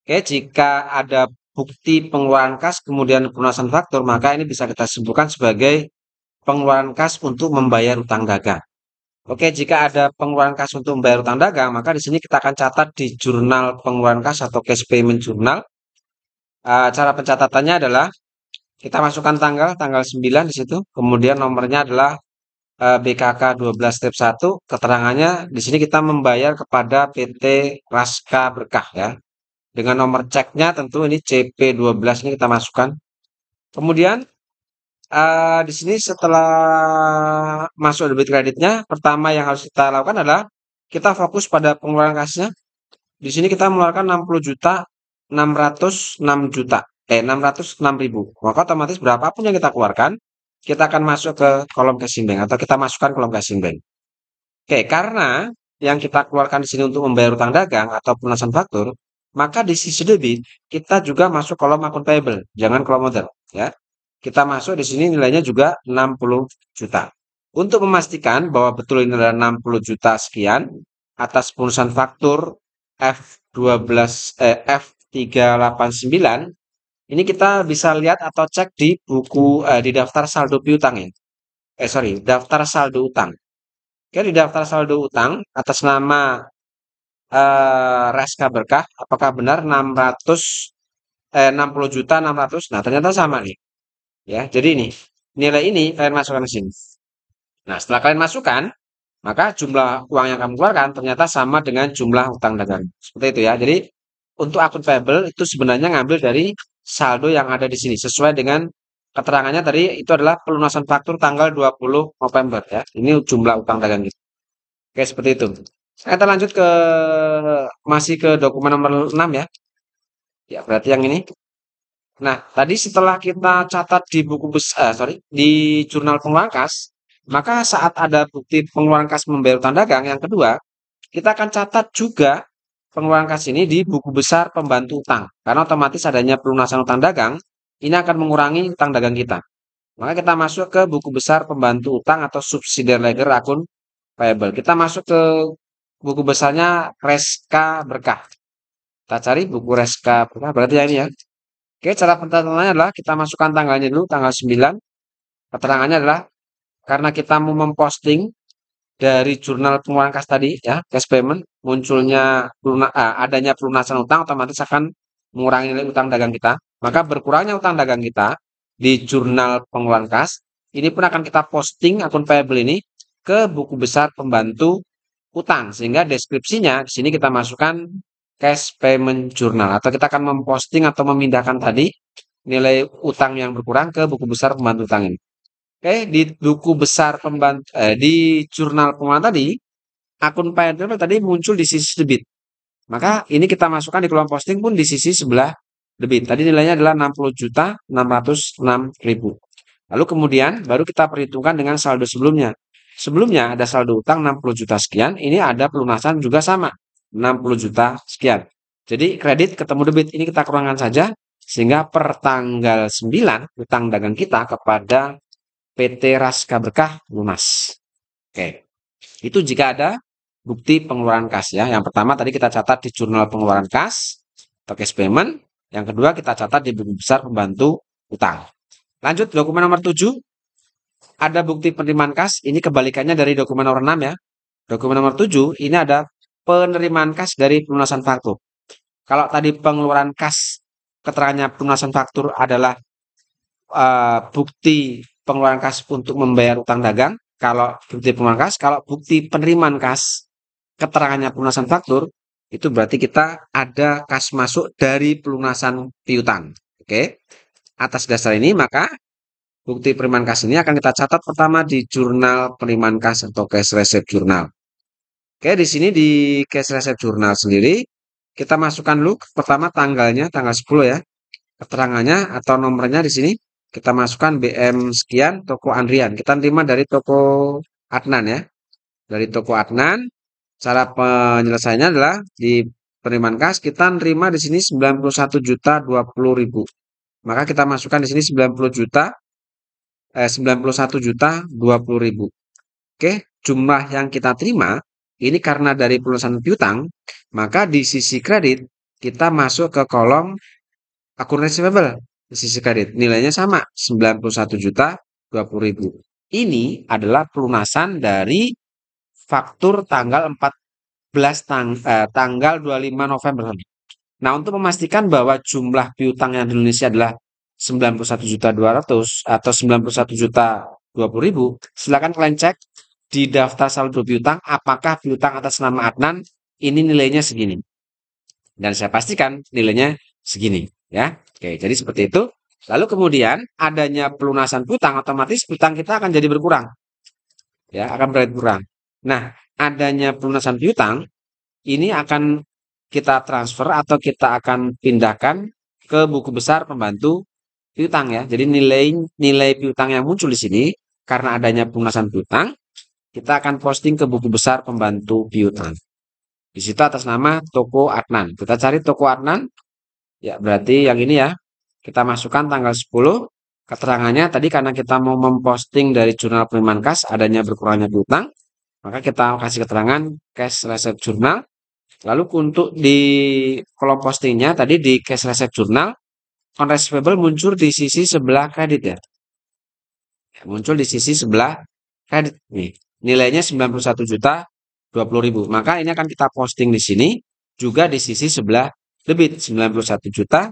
Oke, jika ada bukti pengeluaran kas kemudian pelunasan faktur, maka ini bisa kita simpulkan sebagai pengeluaran kas untuk membayar utang dagang. Oke, jika ada pengeluaran kas untuk membayar utang dagang, maka di sini kita akan catat di jurnal pengeluaran kas atau cash payment journal. Cara pencatatannya adalah kita masukkan tanggal 9 di situ, kemudian nomornya adalah BKK 12 step 1, keterangannya di sini kita membayar kepada PT Raska Berkah ya. Dengan nomor ceknya tentu ini CP12 ini kita masukkan. Kemudian di sini setelah masuk debit kreditnya, pertama yang harus kita lakukan adalah kita fokus pada pengeluaran kasnya. Di sini kita mengeluarkan 60.606.000. Maka otomatis berapapun yang kita keluarkan, kita akan masuk ke kolom casing bank atau kita masukkan kolom casing bank. Oke, karena yang kita keluarkan di sini untuk membayar utang dagang atau pelunasan faktur, maka di sisi debit kita juga masuk kolom akun payable, jangan kolom order ya. Kita masuk di sini nilainya juga 60 juta. Untuk memastikan bahwa betul ini adalah 60 juta sekian atas pelunasan faktur F389, ini kita bisa lihat atau cek di buku di daftar saldo piutang ya. Daftar saldo utang. Oke, di daftar saldo utang atas nama Raska Berkah, apakah benar 60 juta 600? Nah, ternyata sama nih. Ya, jadi ini nilai ini kalian masukkan ke sini. Nah, setelah kalian masukkan, maka jumlah uang yang kamu keluarkan ternyata sama dengan jumlah utang dagang. Seperti itu ya. Jadi untuk akun payable itu sebenarnya ngambil dari saldo yang ada di sini sesuai dengan keterangannya tadi itu adalah pelunasan faktur tanggal 20 November ya. Ini jumlah utang dagang kita. Oke, seperti itu. Kita lanjut ke masih ke dokumen nomor 6 ya. Ya, berarti yang ini. Nah, tadi setelah kita catat di buku besar, di jurnal pengeluaran kas, maka saat ada bukti pengeluaran kas membayar utang dagang, yang kedua, kita akan catat juga pengeluaran kas ini di buku besar pembantu utang. Karena otomatis adanya pelunasan utang dagang, ini akan mengurangi utang dagang kita. Maka kita masuk ke buku besar pembantu utang atau subsidiary ledger akun payable. Kita masuk ke buku besarnya Reska Berkah. Kita cari buku Reska Berkah, berarti yang ini ya. Oke, cara pencatatnya adalah kita masukkan tanggalnya dulu, tanggal 9. Keterangannya adalah karena kita mau memposting dari jurnal pengeluaran kas tadi ya, cash payment, munculnya adanya pelunasan utang otomatis akan mengurangi nilai utang dagang kita. Maka berkurangnya utang dagang kita di jurnal pengeluaran kas, ini pun akan kita posting akun payable ini ke buku besar pembantu utang. Sehingga deskripsinya di sini kita masukkan cash payment journal atau kita akan memposting atau memindahkan tadi nilai utang yang berkurang ke buku besar pembantu utang ini. Oke, di buku besar pembantu di jurnal pengeluaran tadi akun payable tadi muncul di sisi debit. Maka ini kita masukkan di kolom posting pun di sisi sebelah debit. Tadi nilainya adalah 60.606.000. Lalu kemudian baru kita perhitungkan dengan saldo sebelumnya. Sebelumnya ada saldo utang 60 juta sekian, ini ada pelunasan juga sama. 60 juta sekian. Jadi kredit ketemu debit ini kita kurangkan saja sehingga per tanggal 9 utang dagang kita kepada PT Raska Berkah lunas. Oke. Itu jika ada bukti pengeluaran kas ya. Yang pertama tadi kita catat di jurnal pengeluaran kas atau cash payment. Yang kedua kita catat di buku besar pembantu utang. Lanjut dokumen nomor 7, ada bukti penerimaan kas. Ini kebalikannya dari dokumen nomor 6 ya. Dokumen nomor 7 ini ada penerimaan kas dari pelunasan faktur. Kalau tadi pengeluaran kas keterangannya pelunasan faktur adalah bukti pengeluaran kas untuk membayar utang dagang. Kalau bukti pengeluaran kas, kalau bukti penerimaan kas keterangannya pelunasan faktur, itu berarti kita ada kas masuk dari pelunasan piutang. Oke. Atas dasar ini maka bukti penerimaan kas ini akan kita catat pertama di jurnal penerimaan kas atau cash receipt journal. Oke, di sini di cash receipt journal sendiri kita masukkan dulu pertama tanggalnya, tanggal 10 ya. Keterangannya atau nomornya di sini kita masukkan BM sekian toko Andrian. Kita terima dari toko Adnan ya. Dari toko Adnan, cara penyelesaiannya adalah di penerimaan kas kita terima di sini 91.020.000. Maka kita masukkan di sini 91.020.000. Oke, jumlah yang kita terima ini karena dari pelunasan piutang, maka di sisi kredit kita masuk ke kolom akun receivable di sisi kredit. Nilainya sama, 91.020.000. Ini adalah pelunasan dari faktur tanggal 14 tanggal 25 November. Nah, untuk memastikan bahwa jumlah piutang yang di Indonesia adalah 91.200.000 atau 91.020.000, silakan kalian cek di daftar saldo piutang apakah piutang atas nama Adnan ini nilainya segini. Dan saya pastikan nilainya segini ya. Oke, jadi seperti itu. Lalu kemudian adanya pelunasan piutang, otomatis piutang kita akan jadi berkurang. Ya, akan berkurang. Nah, adanya pelunasan piutang ini akan kita transfer atau kita akan pindahkan ke buku besar pembantu piutang ya. Jadi nilai piutang yang muncul di sini karena adanya pelunasan piutang, kita akan posting ke buku besar pembantu piutang. Di situ atas nama toko Adnan. Kita cari toko Adnan. Ya, berarti yang ini ya. Kita masukkan tanggal 10. Keterangannya tadi karena kita mau memposting dari jurnal penerimaan kas adanya berkurangnya piutang, maka kita kasih keterangan cash receipt journal. Lalu untuk di kolom postingnya tadi di cash receipt journal, on receivable muncul di sisi sebelah kredit ya. Muncul di sisi sebelah kredit nih. Nilainya 91.020.000. Maka ini akan kita posting di sini juga di sisi sebelah debit 91 juta.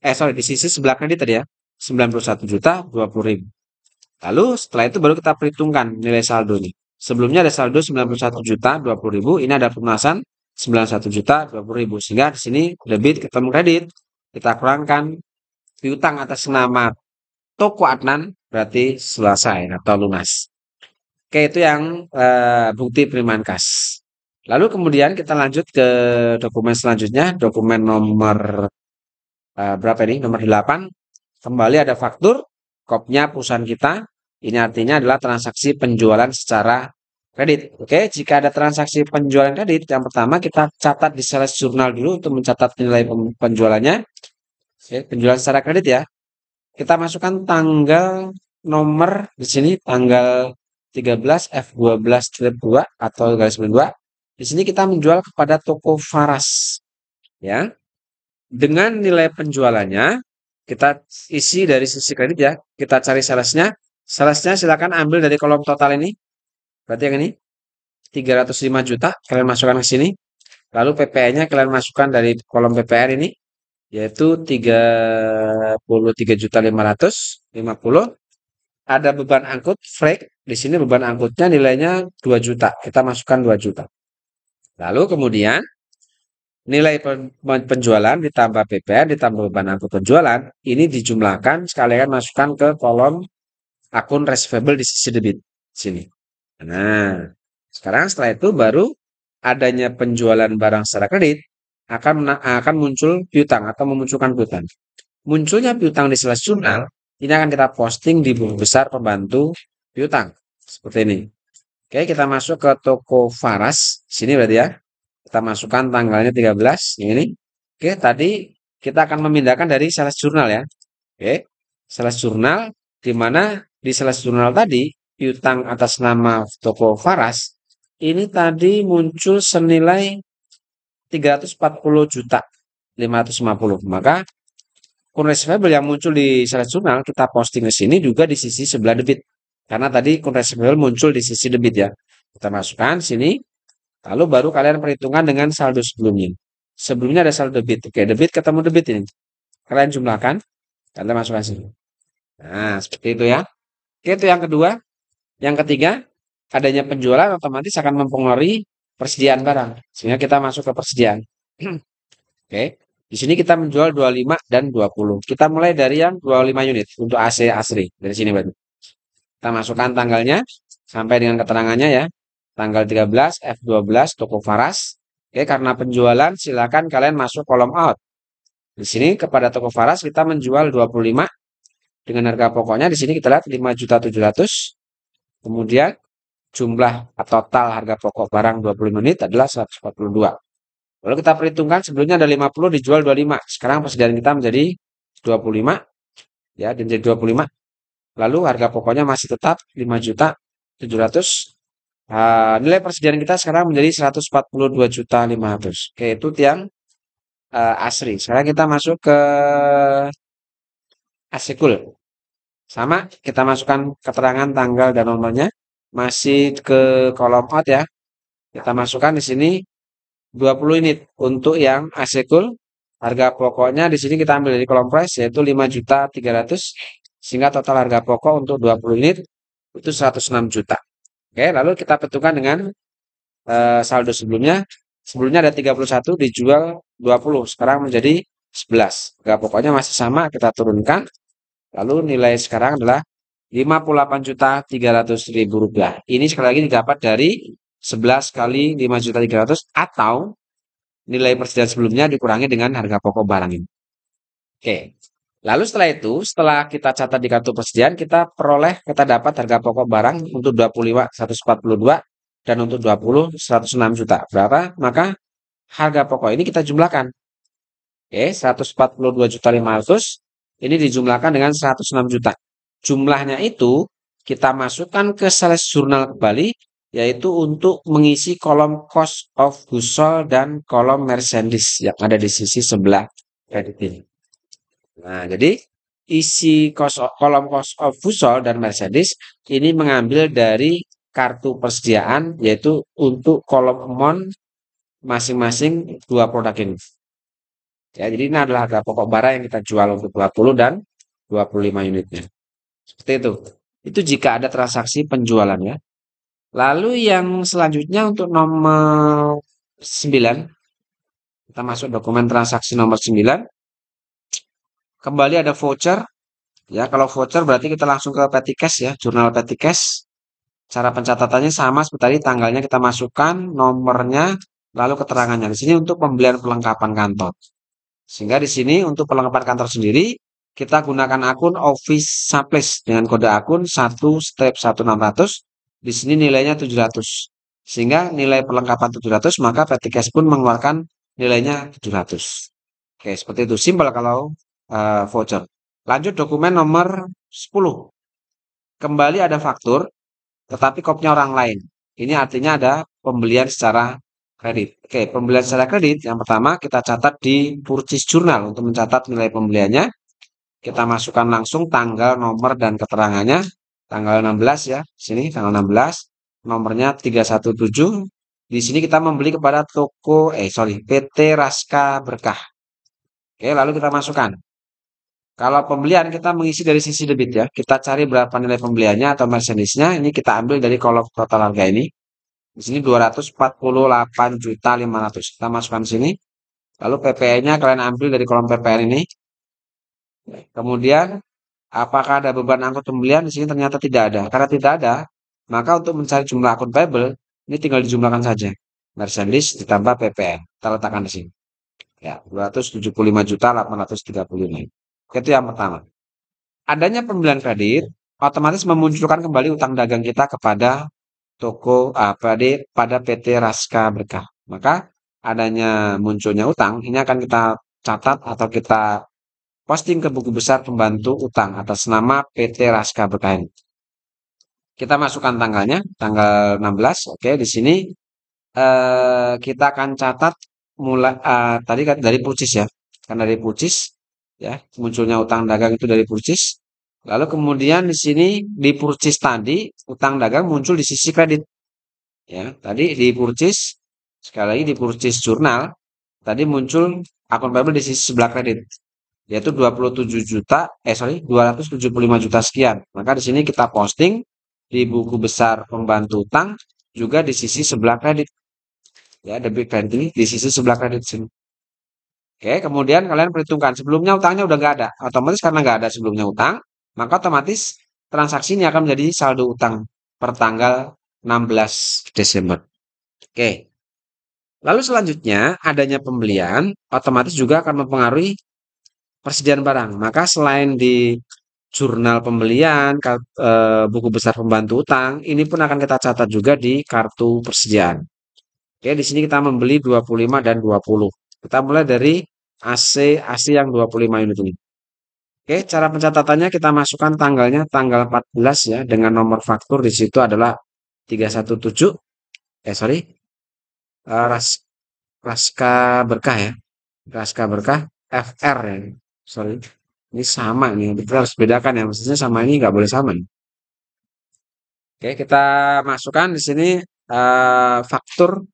Di sisi sebelah kredit tadi ya. 91.020.000. Lalu setelah itu baru kita perhitungkan nilai saldo nih. Sebelumnya ada saldo 91.020.000, ini ada pelunasan 91.020.000. Sehingga di sini debit ketemu kredit. Kita kurangkan piutang atas nama toko Adnan berarti selesai atau lunas. Oke, itu yang bukti penerimaan kas. Lalu kemudian kita lanjut ke dokumen selanjutnya, dokumen nomor berapa ini? Nomor 8. Kembali ada faktur, kopnya perusahaan kita. Ini artinya adalah transaksi penjualan secara kredit. Oke, jika ada transaksi penjualan kredit, yang pertama kita catat di sales jurnal dulu untuk mencatat nilai penjualannya. Oke, penjualan secara kredit ya. Kita masukkan tanggal nomor di sini tanggal 13 F12-2 atau garis 2. Di sini kita menjual kepada toko Faras. Ya. Dengan nilai penjualannya kita isi dari sisi kredit ya. Kita cari salesnya. Salesnya silakan ambil dari kolom total ini. Berarti yang ini 305 juta kalian masukkan ke sini. Lalu PPN-nya kalian masukkan dari kolom PPR ini yaitu 33.550. Ada beban angkut freight. Di sini beban angkutnya nilainya 2 juta. Kita masukkan 2 juta. Lalu kemudian nilai penjualan ditambah PPR ditambah beban angkut penjualan ini dijumlahkan sekalian masukkan ke kolom akun receivable di sisi debit sini. Nah, sekarang setelah itu baru adanya penjualan barang secara kredit akan muncul piutang atau memunculkan piutang. Munculnya piutang di sales jurnal ini akan kita posting di buku besar pembantu piutang seperti ini. Oke, kita masuk ke toko Faras sini berarti ya. Kita masukkan tanggalnya 13 ini. Oke, tadi kita akan memindahkan dari sales jurnal ya. Oke, sales jurnal di mana di sales jurnal tadi piutang atas nama toko Faras ini tadi muncul senilai 340.550. Maka Kunris payable yang muncul di sales jurnal kita posting ke sini juga di sisi sebelah debit. Karena tadi kunris payable muncul di sisi debit ya. Kita masukkan sini, lalu baru kalian perhitungkan dengan saldo sebelumnya. Sebelumnya ada saldo debit. Oke, debit ketemu debit ini. Kalian jumlahkan, kalian masukkan sini. Nah, seperti itu ya. Oke, itu yang kedua. Yang ketiga, adanya penjualan otomatis akan mempengaruhi persediaan barang. Sehingga kita masuk ke persediaan. Oke, di sini kita menjual 25 dan 20. Kita mulai dari yang 25 unit untuk AC asri. Dari sini berarti. Kita masukkan tanggalnya sampai dengan keterangannya ya. Tanggal 13, F12, toko Faras. Oke, karena penjualan silakan kalian masuk kolom out. Di sini kepada toko Faras kita menjual 25 dengan harga pokoknya di sini kita lihat 5.700.000. Kemudian jumlah total harga pokok barang 20 unit adalah 142. Lalu kita perhitungkan sebelumnya ada 50 dijual 25. Sekarang persediaan kita menjadi 25 ya, dan jadi 25. Lalu harga pokoknya masih tetap 5.700.000. Nilai persediaan kita sekarang menjadi 142.500.000. Oke, itu tiang asri. Sekarang kita masuk ke asekul. Sama, kita masukkan keterangan tanggal dan nomornya. Masih ke kolom out ya. Kita masukkan di sini 20 unit untuk yang asekul. Harga pokoknya di sini kita ambil dari kolom price yaitu 5.300.000 sehingga total harga pokok untuk 20 unit itu 106 juta. Oke, lalu kita perhitungkan dengan saldo sebelumnya. Sebelumnya ada 31 dijual 20, sekarang menjadi 11. Harga pokoknya masih sama, kita turunkan. Lalu nilai sekarang adalah 58.300.000 rupiah. Ini sekali lagi didapat dari 11 kali 5.300.000 atau nilai persediaan sebelumnya dikurangi dengan harga pokok barang ini. Oke. Lalu setelah itu, setelah kita catat di kartu persediaan, kita dapat harga pokok barang untuk 25 142 dan untuk 20 106 juta. Berapa? Maka harga pokok ini kita jumlahkan. Oke, 142.500 ini dijumlahkan dengan 106 juta. Jumlahnya itu kita masukkan ke sales jurnal kembali, yaitu untuk mengisi kolom cost of goods sold dan kolom merchandise yang ada di sisi sebelah kredit ini. Nah, jadi isi kolom cost of goods sold dan merchandise ini mengambil dari kartu persediaan, yaitu untuk kolom amount masing-masing dua produk ini. Ya, jadi ini adalah harga pokok barang yang kita jual untuk 20 dan 25 unitnya. Seperti itu. Itu jika ada transaksi penjualan ya. Lalu yang selanjutnya untuk nomor 9. Kita masuk dokumen transaksi nomor 9. Kembali ada voucher. Ya, kalau voucher berarti kita langsung ke petty cash ya, jurnal petty cash. Cara pencatatannya sama seperti tadi, tanggalnya kita masukkan, nomornya, lalu keterangannya. Di sini untuk pembelian perlengkapan kantor. Sehingga di sini untuk perlengkapan kantor sendiri, kita gunakan akun Office Supplies dengan kode akun 1/1600. Di sini nilainya 700. Sehingga nilai perlengkapan 700, maka petty cash pun mengeluarkan nilainya 700. Oke, seperti itu. Simpel kalau voucher. Lanjut dokumen nomor 10. Kembali ada faktur, tetapi kopnya orang lain. Ini artinya ada pembelian secara kredit. Oke, pembelian secara kredit yang pertama kita catat di purchase journal untuk mencatat nilai pembeliannya. Kita masukkan langsung tanggal, nomor, dan keterangannya. Tanggal 16 ya, sini tanggal 16. Nomornya 317. Di sini kita membeli kepada PT Raska Berkah. Oke, lalu kita masukkan. Kalau pembelian kita mengisi dari sisi debit ya. Kita cari berapa nilai pembeliannya atau merchandise-nya. Ini kita ambil dari kolom total harga ini. Di sini 248.500. Kita masukkan sini. Lalu PPN-nya kalian ambil dari kolom PPN ini. Kemudian apakah ada beban angkut pembelian? Di sini ternyata tidak ada. Karena tidak ada, maka untuk mencari jumlah akun payable ini tinggal dijumlahkan saja. Merchandise ditambah PPN. Kita letakkan di sini. Ya, 275.835. Itu yang pertama. Adanya pembelian kredit otomatis memunculkan kembali utang dagang kita kepada pada PT Raska Berkah. Maka adanya munculnya utang ini akan kita catat atau kita posting ke buku besar pembantu utang atas nama PT Raska Berkah ini. Kita masukkan tanggalnya, tanggal 16. Oke, di sini kita akan catat mulai tadi kan dari purchase ya. Kan dari purchase ya, munculnya utang dagang itu dari purchase. Lalu kemudian di sini di purchase tadi utang dagang muncul di sisi kredit, ya. Tadi di purchase sekali lagi di purchase jurnal tadi muncul akun payable di sisi sebelah kredit yaitu 27 juta, 275 juta sekian. Maka di sini kita posting di buku besar pembantu utang juga di sisi sebelah kredit. Ya, debit kredit ini di sisi sebelah kredit sini. Oke, kemudian kalian perhitungkan sebelumnya utangnya udah nggak ada. Otomatis karena nggak ada sebelumnya utang, maka otomatis transaksi ini akan menjadi saldo utang per tanggal 16 Desember. Oke. Lalu selanjutnya adanya pembelian otomatis juga akan mempengaruhi persediaan barang. Maka selain di jurnal pembelian, buku besar pembantu utang, ini pun akan kita catat juga di kartu persediaan. Oke, di sini kita membeli 25 dan 20. Kita mulai dari AC yang 25 unit ini. Oke, cara pencatatannya kita masukkan tanggalnya tanggal 14 ya dengan nomor faktur di situ adalah 317. Raska Berkah ya. Raska Berkah FR ya. Sorry. Ini sama nih, kita harus bedakan ya. Maksudnya sama ini nggak boleh sama nih. Oke, kita masukkan di sini faktur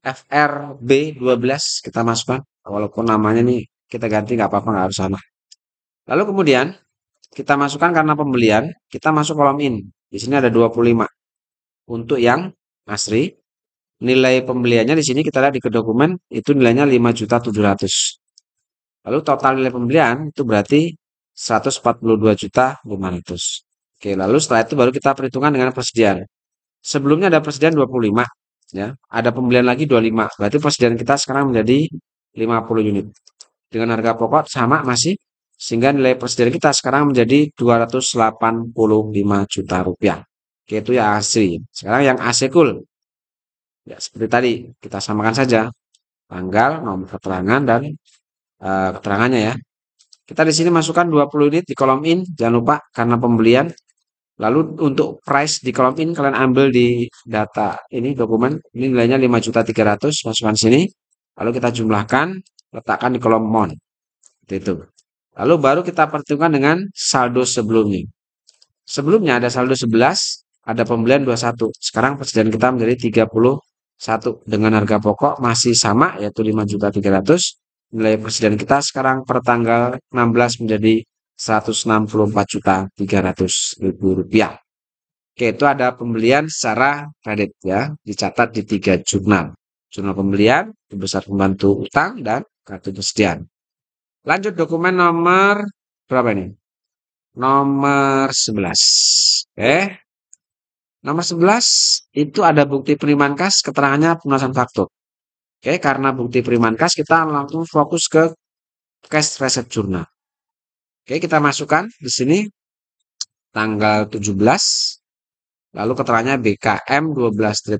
FRB 12 kita masukkan. Walaupun namanya nih kita ganti nggak apa-apa, nggak harus sama. Lalu kemudian kita masukkan karena pembelian, kita masuk kolom in. Di sini ada 25. Untuk yang asli, nilai pembeliannya di sini kita lihat di dokumen itu nilainya 5.700.000. Lalu total nilai pembelian itu berarti 142.500. Oke, lalu setelah itu baru kita perhitungan dengan persediaan. Sebelumnya ada persediaan 25, ya. Ada pembelian lagi 25. Berarti persediaan kita sekarang menjadi 50 unit. Dengan harga pokok sama masih, sehingga nilai persediaan kita sekarang menjadi 285 juta rupiah. Oke, itu yang asli. Sekarang yang AC cool. Ya, seperti tadi, kita samakan saja tanggal, nomor keterangan, dan keterangannya ya. Kita di sini masukkan 20 unit di kolom in, jangan lupa karena pembelian. Lalu untuk price di kolom in kalian ambil di data ini dokumen, ini nilainya 5.300.000, masukkan sini. Lalu kita jumlahkan, letakkan di kolom amount. Seperti itu. Lalu baru kita perhitungkan dengan saldo sebelumnya. Sebelumnya ada saldo 11, ada pembelian 21. Sekarang persediaan kita menjadi 31 dengan harga pokok masih sama yaitu 5.300.000. Nilai persediaan kita sekarang per tanggal 16 menjadi 164.300.000 rupiah. Oke, itu ada pembelian secara kredit ya, dicatat di 3 jurnal. Jurnal pembelian, besar pembantu utang, dan kartu persediaan. Lanjut dokumen nomor berapa ini? Nomor 11. Oke. Nomor 11 itu ada bukti penerimaan kas, keterangannya pelunasan faktur. Oke, karena bukti penerimaan kas kita langsung fokus ke cash receipt journal. Oke, kita masukkan di sini tanggal 17. Lalu keterangannya BKM 12-2.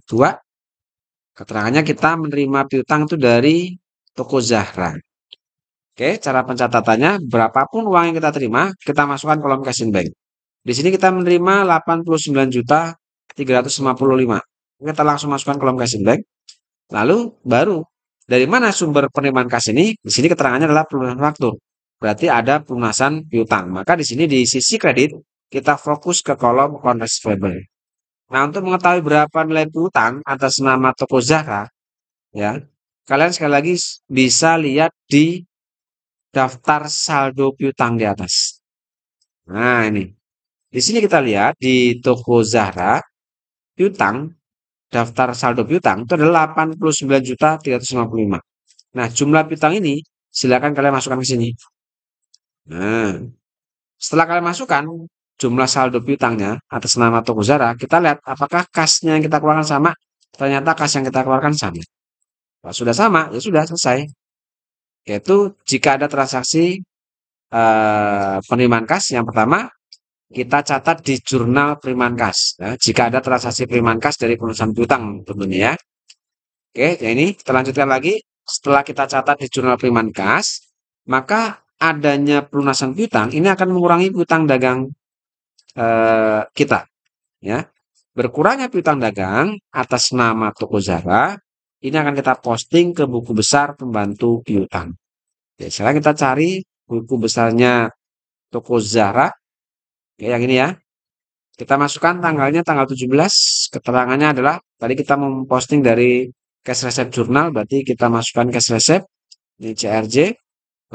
Keterangannya kita menerima piutang itu dari toko Zahra. Oke, cara pencatatannya berapapun uang yang kita terima, kita masukkan kolom cash in bank. Di sini kita menerima 89.355. Kita langsung masukkan kolom cash in bank. Lalu baru dari mana sumber penerimaan kas ini? Di sini keterangannya adalah pelunasan faktur. Berarti ada pelunasan piutang. Maka di sini di sisi kredit kita fokus ke kolom account receivable. Nah, untuk mengetahui berapa nilai piutang atas nama toko Zahra, ya, kalian sekali lagi bisa lihat di daftar saldo piutang di atas. Nah, ini. Di sini kita lihat di toko Zahra, piutang, daftar saldo piutang itu adalah 89.355. Nah, jumlah piutang ini silakan kalian masukkan ke sini. Nah, setelah kalian masukkan jumlah saldo piutangnya atas nama toko Zahra, kita lihat apakah kasnya yang kita keluarkan sama. Ternyata kas yang kita keluarkan sama. Kalau sudah sama, ya sudah selesai. Yaitu jika ada transaksi penerimaan kas, yang pertama kita catat di jurnal penerimaan kas. Ya, jika ada transaksi penerimaan kas dari pelunasan piutang tentunya ya. Oke, ya ini kita lanjutkan lagi. Setelah kita catat di jurnal penerimaan kas, maka adanya pelunasan piutang ini akan mengurangi piutang dagang kita. Ya, berkurangnya piutang dagang atas nama toko Zahra ini akan kita posting ke buku besar pembantu piutang. Oke, sekarang kita cari buku besarnya toko Zara. Oke, yang ini ya. Kita masukkan tanggalnya tanggal 17. Keterangannya adalah tadi kita memposting dari cash receipt jurnal, berarti kita masukkan cash receipt ini CRJ.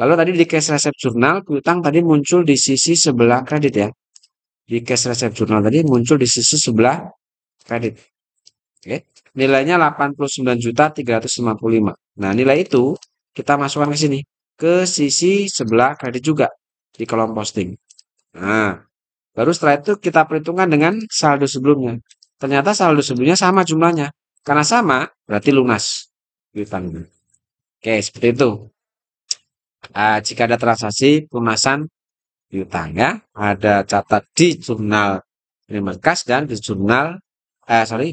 Lalu tadi di cash receipt jurnal piutang tadi muncul di sisi sebelah kredit ya. Di cash receipt jurnal tadi muncul di sisi sebelah kredit. Oke. Nilainya 89.355. Nah, nilai itu kita masukkan ke sini, ke sisi sebelah kredit juga di kolom posting. Nah, baru setelah itu kita perhitungkan dengan saldo sebelumnya. Ternyata saldo sebelumnya sama jumlahnya. Karena sama, berarti lunas piutangnya. Oke, seperti itu. Jika ada transaksi pelunasan piutang ya, ada catat di jurnal terima kas dan di jurnal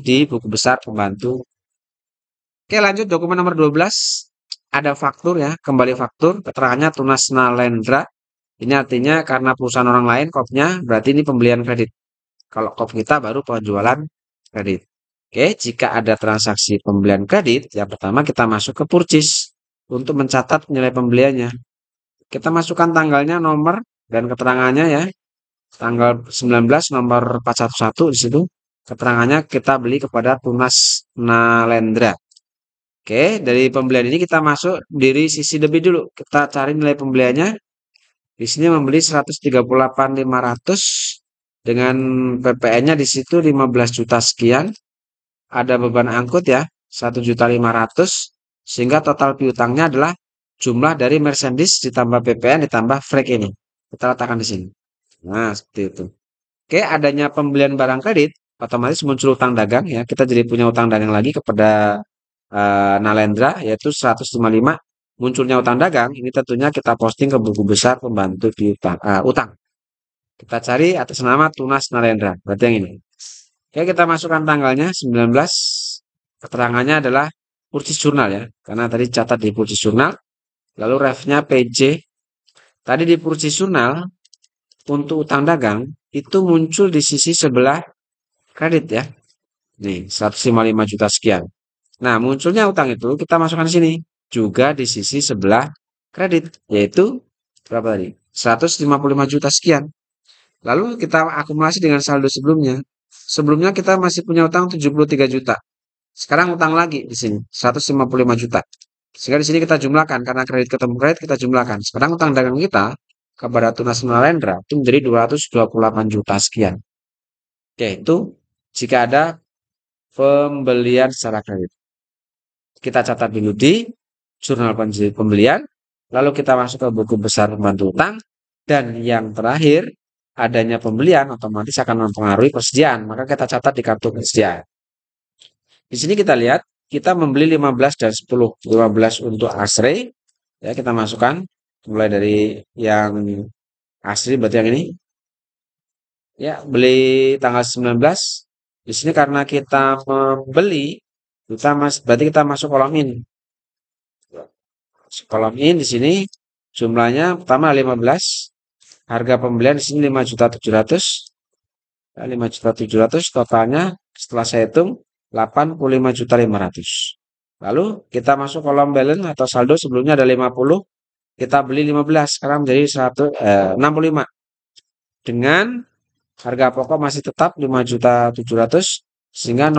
di buku besar pembantu. Oke, lanjut dokumen nomor 12. Ada faktur ya, kembali faktur, keterangannya Tunas Nalendra. Ini artinya karena perusahaan orang lain kopnya, berarti ini pembelian kredit. Kalau kop kita baru penjualan kredit. Oke, jika ada transaksi pembelian kredit, yang pertama kita masuk ke purchase untuk mencatat nilai pembeliannya. Kita masukkan tanggalnya, nomor, dan keterangannya ya. Tanggal 19 nomor 411 di situ. Keterangannya kita beli kepada Tunas Nalendra. Oke, dari pembelian ini kita masuk dari sisi debit dulu. Kita cari nilai pembeliannya. Di sini membeli 138.500 dengan PPN-nya di situ 15 juta sekian. Ada beban angkut ya, 1.500.000 sehingga total piutangnya adalah jumlah dari merchandise ditambah PPN ditambah freight ini. Kita letakkan di sini. Nah, seperti itu. Oke, adanya pembelian barang kredit otomatis muncul utang dagang ya. Kita jadi punya utang dagang lagi kepada Nalendra yaitu 155. Munculnya utang dagang ini tentunya kita posting ke buku besar pembantu piutang utang. Kita cari atas nama Tunas Nalendra. Berarti yang ini. Oke, kita masukkan tanggalnya 19. Keterangannya adalah purchase jurnal ya. Karena tadi catat di purchase jurnal. Lalu refnya PJ. Tadi di purchase jurnal untuk utang dagang itu muncul di sisi sebelah kredit ya. Nih, 155 juta sekian. Nah, munculnya utang itu kita masukkan di sini. Juga di sisi sebelah kredit. Yaitu berapa tadi? 155 juta sekian. Lalu kita akumulasi dengan saldo sebelumnya. Sebelumnya kita masih punya utang 73 juta. Sekarang utang lagi di sini 155 juta. Sehingga di sini kita jumlahkan karena kredit ketemu kredit kita jumlahkan. Sekarang utang dagang kita kepada Tunas Nalendra itu menjadi 228 juta sekian. Oke, itu jika ada pembelian secara kredit. Kita catat dulu di jurnal pembelian, lalu kita masuk ke buku besar pembantu utang, dan yang terakhir adanya pembelian otomatis akan mempengaruhi persediaan, maka kita catat di kartu persediaan. Di sini kita lihat kita membeli 15 dan 10. 15 untuk asri ya, kita masukkan mulai dari yang asri berarti yang ini. Ya, beli tanggal 19. Di sini karena kita membeli berarti kita masuk kolom ini. Kolom in di sini jumlahnya pertama 15. Harga pembelian di sini 5.700.000. 5.700.000 totalnya setelah saya hitung 85.500.000. Lalu kita masuk kolom balance atau saldo sebelumnya ada 50. Kita beli 15 sekarang menjadi 65. Dengan harga pokok masih tetap 5.700.000 sehingga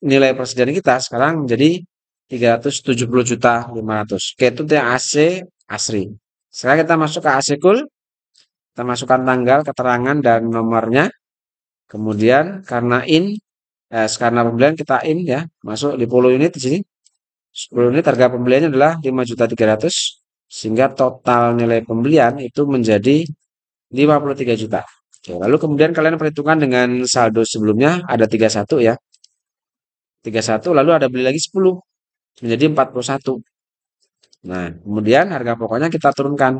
nilai persediaan kita sekarang menjadi 370.500. Oke, itu yang AC asri. Sekarang kita masuk ke AC cool. Kita masukkan tanggal, keterangan, dan nomornya. Kemudian karena karena pembelian kita ya, masuk di 10 unit di sini. 10 unit harga pembeliannya adalah 5.300.000 sehingga total nilai pembelian itu menjadi 53 juta. Oke, lalu kemudian kalian perhitungkan dengan saldo sebelumnya ada 31 ya. 31 lalu ada beli lagi 10 menjadi 41. Nah, kemudian harga pokoknya kita turunkan.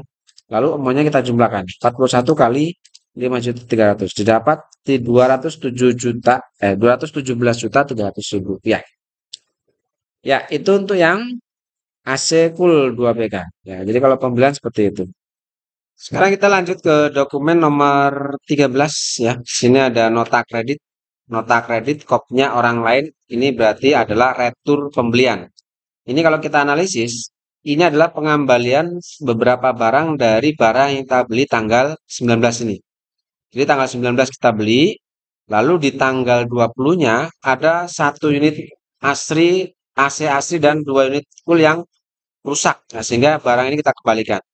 Lalu umumnya kita jumlahkan. 41 kali 5.300.000 didapat di 217.300.000 rupiah. Ya, itu untuk yang AC Cool 2BK. Ya, jadi kalau pembelian seperti itu. Sekarang kita lanjut ke dokumen nomor 13 ya. Sini ada nota kredit. Nota kredit kopnya orang lain. Ini berarti adalah retur pembelian. Ini kalau kita analisis, ini adalah pengembalian beberapa barang dari barang yang kita beli tanggal 19 ini. Jadi tanggal 19 kita beli, lalu di tanggal 20-nya ada satu unit asri, AC asri dan dua unit full yang rusak. Nah, sehingga barang ini kita kembalikan.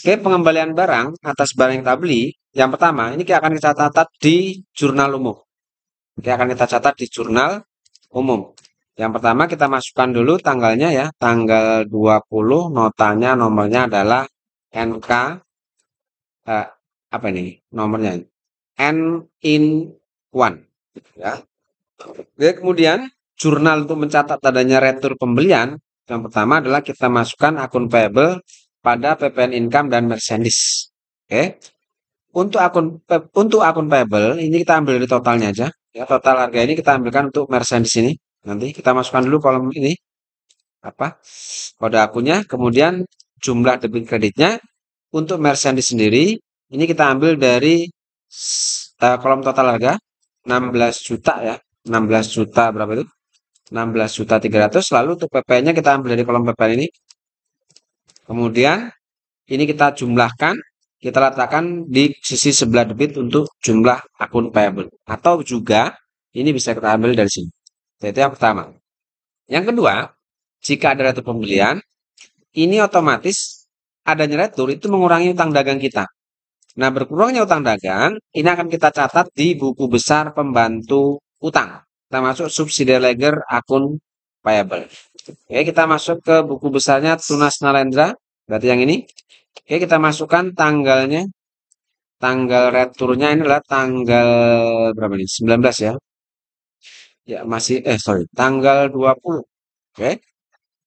Oke, pengembalian barang atas barang yang kita beli, yang pertama, ini akan kita catat di jurnal umum. Ini akan kita catat di jurnal umum. Yang pertama kita masukkan dulu tanggalnya ya, tanggal 20, notanya nomornya adalah NK, apa ini nomornya? N in 1. Ya. Oke, kemudian jurnal untuk mencatat adanya retur pembelian, yang pertama adalah kita masukkan akun payable pada PPN income dan merchandise. Oke. Untuk akun payable ini kita ambil dari totalnya aja. Ya, total harga ini kita ambilkan untuk merchandise ini. Nanti kita masukkan dulu kolom ini apa? Kode akunnya, kemudian jumlah debit kreditnya. Untuk merchandise sendiri ini kita ambil dari kolom total harga 16 juta ya. 16 juta berapa itu? 16 juta 300. Lalu untuk PP-nya kita ambil dari kolom PP ini. Kemudian ini kita jumlahkan, kita letakkan di sisi sebelah debit untuk jumlah akun payable. Atau juga ini bisa kita ambil dari sini. Itu yang pertama. Yang kedua, jika ada retur pembelian, ini otomatis adanya retur itu mengurangi utang dagang kita. Nah, berkurangnya utang dagang, ini akan kita catat di buku besar pembantu utang. Kita masuk subsidi ledger akun payable. Oke, kita masuk ke buku besarnya Tunas Nalendra, berarti yang ini. Oke, kita masukkan tanggalnya. Tanggal returnya ini adalah tanggal berapa nih? 19 ya. Ya, masih sorry, tanggal 20. Oke.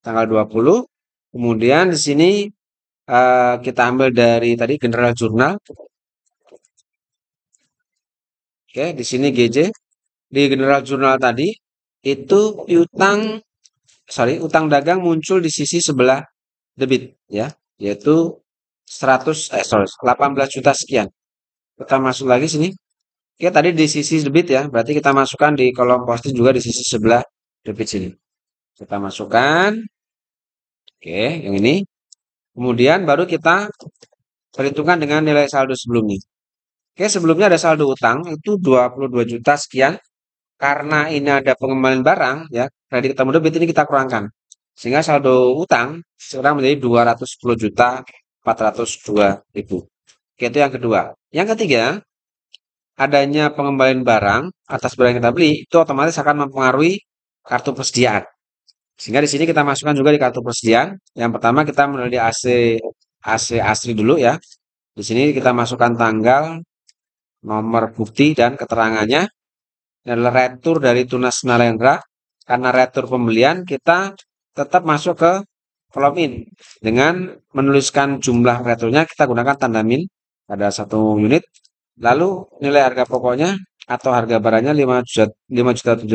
Tanggal 20. Kemudian di sini kita ambil dari tadi General Journal. Oke, di sini GJ. Di General Journal tadi itu utang dagang muncul di sisi sebelah debit ya, yaitu 18 juta sekian. Kita masuk lagi sini. Oke, tadi di sisi debit ya, berarti kita masukkan di kolom posting juga di sisi sebelah debit sini. Kita masukkan. Oke, yang ini. Kemudian baru kita perhitungkan dengan nilai saldo sebelumnya. Oke, sebelumnya ada saldo utang itu 22 juta sekian. Karena ini ada pengembalian barang ya, kredit ketemu debit ini kita kurangkan. Sehingga saldo utang sekarang menjadi 210 juta 402 ribu. Oke, itu yang kedua. Yang ketiga, adanya pengembalian barang atas barang yang kita beli itu otomatis akan mempengaruhi kartu persediaan. Sehingga di sini kita masukkan juga di kartu persediaan. Yang pertama kita melalui AC asli dulu ya. Di sini kita masukkan tanggal, nomor bukti dan keterangannya. Ini adalah retur dari Tunas Nalendra. Karena retur pembelian kita tetap masuk ke kolom in dengan menuliskan jumlah returnya kita gunakan tanda min pada satu unit. Lalu nilai harga pokoknya atau harga barangnya 5.700.000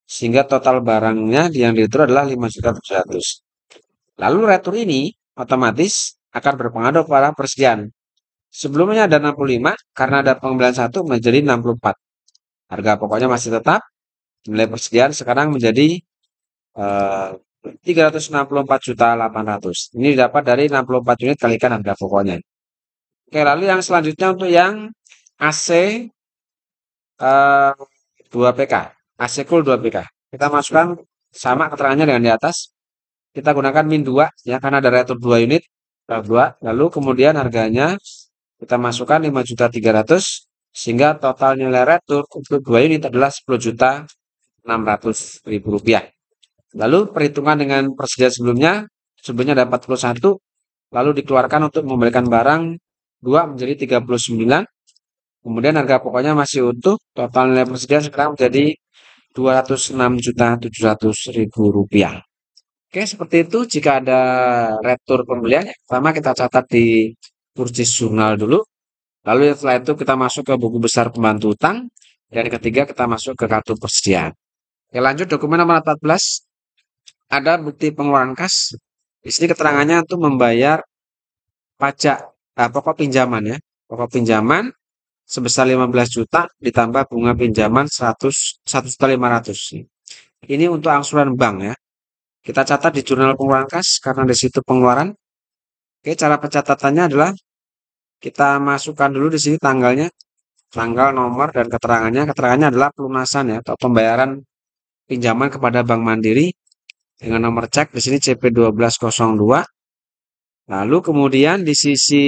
sehingga total barangnya yang diretur adalah 5.700.000. Lalu retur ini otomatis akan berpengaruh pada persediaan. Sebelumnya ada 65 karena ada pengembalian 1 menjadi 64. Harga pokoknya masih tetap, nilai persediaan sekarang menjadi 364.800. Ini dapat dari 64 unit kalikan harga pokoknya. Oke, lalu yang selanjutnya untuk yang AC 2PK, AC Cool 2PK. Kita masukkan sama keterangannya dengan di atas. Kita gunakan min 2 ya karena ada retur 2 unit, 2. Lalu kemudian harganya kita masukkan 5.300.000 sehingga total nilai retur untuk 2 unit adalah 10.600.000 rupiah. Lalu perhitungan dengan persediaan sebelumnya dapat 41, lalu dikeluarkan untuk membelikan barang 2 menjadi 39. Kemudian harga pokoknya masih utuh, total nilai persediaan sekarang menjadi 206.700.000 rupiah. Oke, seperti itu. Jika ada retur pembelian, yang pertama kita catat di purchase jurnal dulu. Lalu setelah itu kita masuk ke buku besar pembantu utang. Dan ketiga kita masuk ke kartu persediaan. Oke, lanjut dokumen nomor 14. Ada bukti pengeluaran kas. Di sini keterangannya untuk membayar pajak pokok pinjaman ya. Pokok pinjaman sebesar 15 juta ditambah bunga pinjaman 100.500. Ini untuk angsuran bank ya. Kita catat di jurnal pengeluaran kas karena di situ pengeluaran. Oke, cara pencatatannya adalah kita masukkan dulu di sini tanggalnya, tanggal, nomor, dan keterangannya. Keterangannya adalah pelunasan ya atau pembayaran pinjaman kepada Bank Mandiri dengan nomor cek di sini CP1202. Lalu kemudian di sisi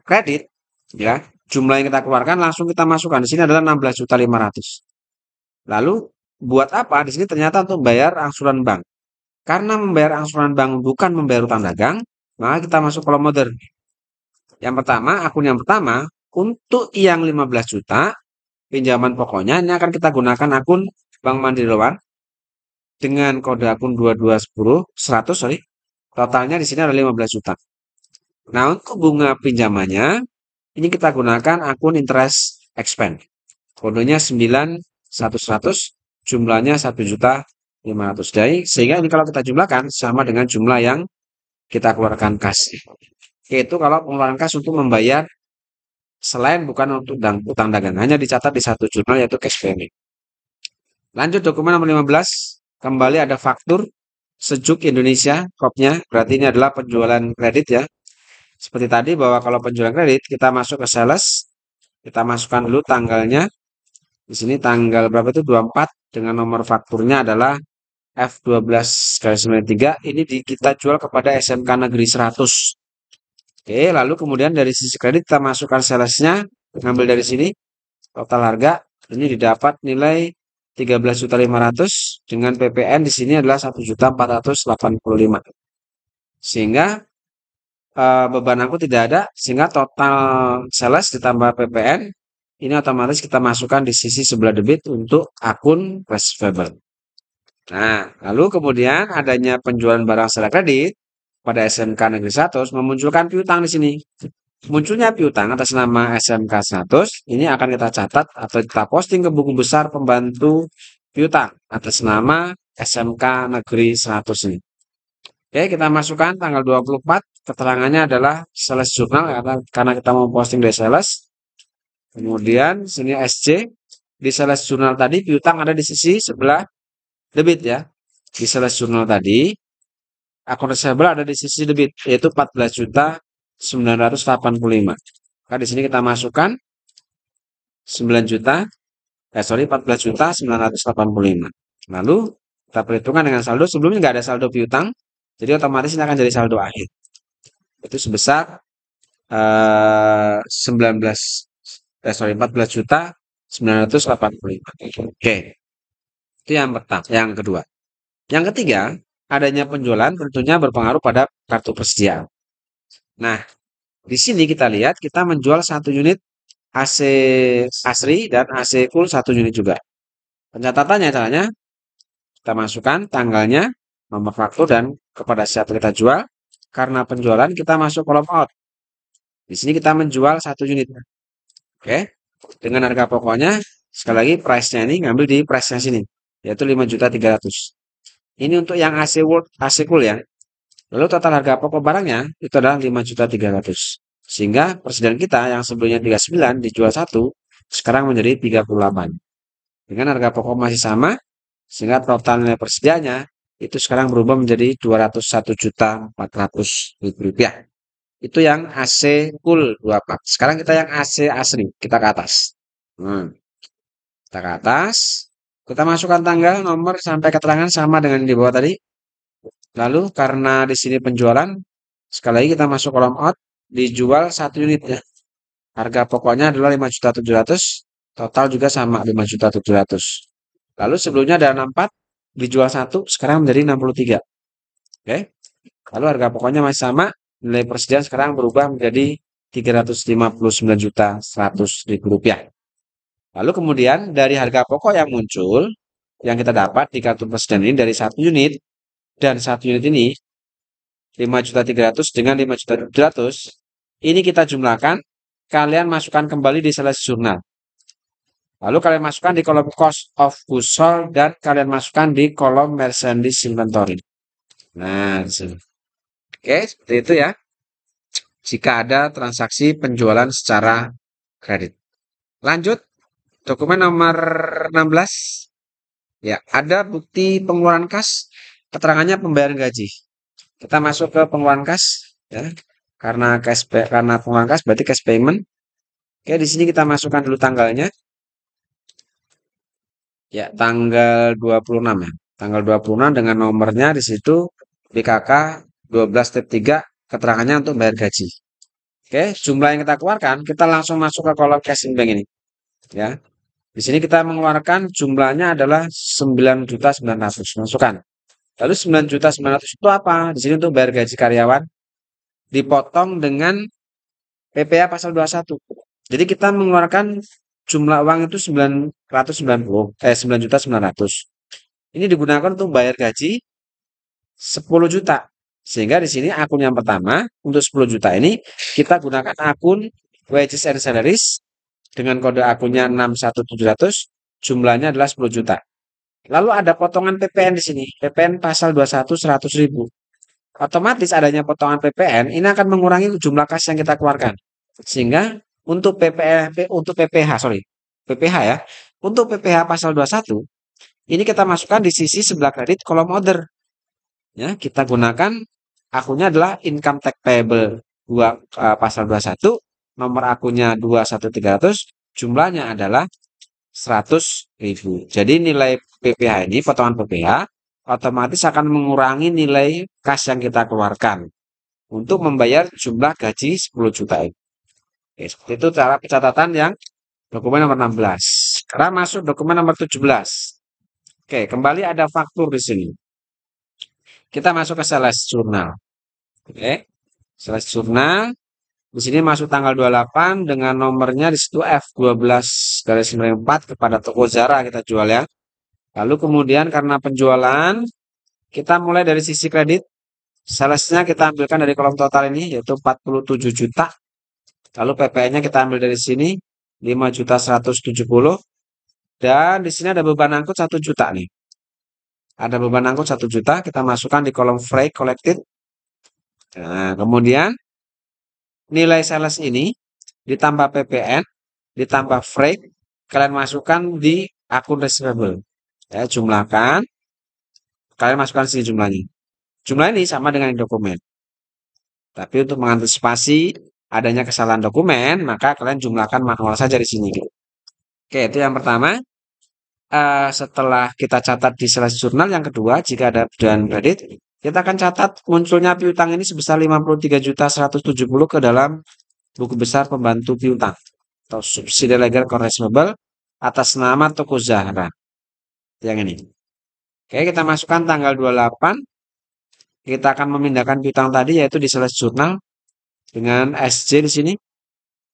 kredit ya, jumlah yang kita keluarkan langsung kita masukkan. Di sini adalah 16.500.000. Lalu buat apa? Di sini ternyata untuk membayar angsuran bank. Karena membayar angsuran bank bukan membayar utang dagang, maka kita masuk kolom modern. Yang pertama, akun yang pertama, untuk yang 15 juta, pinjaman pokoknya ini akan kita gunakan akun Bank Mandiri Loan dengan kode akun 2210 100, sorry. Totalnya di sini ada 15 juta. Nah, untuk bunga pinjamannya ini kita gunakan akun interest expense. Kodenya 9100, jumlahnya 1.500.000. Sehingga ini kalau kita jumlahkan sama dengan jumlah yang kita keluarkan kas. Yaitu kalau pengeluaran kas untuk membayar selain bukan untuk utang dagang, hanya dicatat di satu jurnal yaitu cash payment. Lanjut dokumen nomor 15, kembali ada faktur Sejuk Indonesia, kopnya, berarti ini adalah penjualan kredit ya. Seperti tadi bahwa kalau penjualan kredit kita masuk ke sales, kita masukkan dulu tanggalnya. Di sini tanggal berapa itu 24 dengan nomor fakturnya adalah F12-93. Ini kita jual kepada SMK Negeri 100. Oke, lalu kemudian dari sisi kredit kita masukkan salesnya, ngambil dari sini total harga ini didapat nilai 13.500.000 dengan PPN di sini adalah 1.485.000. Sehingga beban aku tidak ada, sehingga total sales ditambah PPN ini otomatis kita masukkan di sisi sebelah debit untuk akun receivable. Nah, lalu kemudian adanya penjualan barang secara kredit pada SMK Negeri 100 memunculkan piutang di sini. Munculnya piutang atas nama SMK 100 ini akan kita catat atau kita posting ke buku besar pembantu piutang atas nama SMK Negeri 100 ini. Oke, kita masukkan tanggal 24, keterangannya adalah sales jurnal karena kita mau posting dari sales. Kemudian sini SC, di sales jurnal tadi piutang ada di sisi sebelah debit ya. Di sales jurnal tadi akun receivable ada di sisi debit yaitu 14.985. Maka di sini kita masukkan 14.985. Lalu kita perhitungkan dengan saldo, sebelumnya nggak ada saldo piutang, jadi otomatis ini akan jadi saldo akhir. Itu sebesar 14.985. Oke. Itu yang pertama, yang kedua. Yang ketiga, adanya penjualan tentunya berpengaruh pada kartu persediaan. Nah, di sini kita lihat kita menjual satu unit AC Asri dan AC Cool satu unit juga. Pencatatannya caranya kita masukkan tanggalnya, nomor faktur dan kepada siapa kita jual. Karena penjualan kita masuk kolom out. Di sini kita menjual satu unit. Oke. Dengan harga pokoknya sekali lagi price-nya ini ngambil di price-nya sini yaitu 5.300.000. Ini untuk yang AC World, AC Cool ya. Lalu total harga pokok barangnya itu adalah 5.300.000. Sehingga persediaan kita yang sebelumnya 39 dijual 1, sekarang menjadi 38. Dengan harga pokok masih sama, sehingga total nilai persediaannya itu sekarang berubah menjadi 201.400.000 rupiah. Itu yang AC Cool 2 pak. Sekarang kita yang AC Asri, kita ke atas. Kita ke atas, kita masukkan tanggal, nomor, sampai keterangan sama dengan di bawah tadi. Lalu karena di sini penjualan, sekali lagi kita masuk kolom out, dijual satu unit ya. Harga pokoknya adalah 5.700.000, total juga sama 5.700.000. Lalu sebelumnya ada 64, dijual satu, sekarang menjadi 63. Oke. Lalu harga pokoknya masih sama, nilai persediaan sekarang berubah menjadi 359.100.000 rupiah. Lalu kemudian dari harga pokok yang muncul, yang kita dapat di kartu persediaan ini dari satu unit, dan satu unit ini 5.300.000 dengan 5.700.000 ini kita jumlahkan, kalian masukkan kembali di sales jurnal. Lalu kalian masukkan di kolom cost of goods sold dan kalian masukkan di kolom merchandise inventory. Nah, di sini. Oke, seperti itu ya. Jika ada transaksi penjualan secara kredit. Lanjut, dokumen nomor 16. Ya, ada bukti pengeluaran kas, keterangannya pembayaran gaji. Kita masuk ke pengeluaran kas, ya. Karena pengeluaran kas berarti cash payment. Oke, di sini kita masukkan dulu tanggalnya. Ya, tanggal 26 ya. Tanggal 26 dengan nomornya di situ BKK 12-3 keterangannya untuk bayar gaji. Oke, jumlah yang kita keluarkan, kita langsung masuk ke kolom cash in bank ini, ya. Di sini kita mengeluarkan jumlahnya adalah 9.900.000. Masukkan. Lalu 9.900.000 itu apa? Di sini untuk bayar gaji karyawan dipotong dengan PPh pasal 21. Jadi kita mengeluarkan jumlah uang itu 9.900.000. Ini digunakan untuk bayar gaji 10 juta. Sehingga di sini akun yang pertama untuk 10 juta ini kita gunakan akun wages and salaries dengan kode akunnya 61700, jumlahnya adalah 10 juta. Lalu ada potongan PPN di sini, PPN pasal 21 100.000. Otomatis adanya potongan PPN ini akan mengurangi jumlah kas yang kita keluarkan. Sehingga untuk PPh ya. Untuk PPh pasal 21 ini kita masukkan di sisi sebelah kredit kolom order. Ya, kita gunakan akunnya adalah income tax payable pasal 21, nomor akunnya 21300, jumlahnya adalah 100.000. Jadi nilai PPh ini, potongan PPh, otomatis akan mengurangi nilai kas yang kita keluarkan untuk membayar jumlah gaji 10 juta ini. Oke, seperti itu cara pencatatan yang dokumen nomor 16. Sekarang masuk dokumen nomor 17. Oke, kembali ada faktur di sini. Kita masuk ke sales jurnal. Oke, sales jurnal. Di sini masuk tanggal 28 dengan nomornya di situ F12-4 kepada toko Zara kita jual ya. Lalu kemudian karena penjualan, kita mulai dari sisi kredit. Salesnya kita ambilkan dari kolom total ini yaitu 47 juta. Lalu PPN-nya kita ambil dari sini 5.170. Dan di sini ada beban angkut 1 juta nih. Ada beban angkut 1 juta, kita masukkan di kolom freight collected. Nah, kemudian nilai sales ini ditambah PPN, ditambah freight, kalian masukkan di akun receivable. Ya, jumlahkan, kalian masukkan sini jumlahnya. Jumlah ini sama dengan dokumen. Tapi untuk mengantisipasi adanya kesalahan dokumen, maka kalian jumlahkan manual saja di sini. Oke, itu yang pertama. Setelah kita catat di sales jurnal, yang kedua, jika ada dan kredit, kita akan catat munculnya piutang ini sebesar 53.170 ke dalam buku besar pembantu piutang atau subsidi legal receivable atas nama toko Zahra. Yang ini. Oke, kita masukkan tanggal 28. Kita akan memindahkan piutang tadi yaitu di sales jurnal dengan SJ di sini.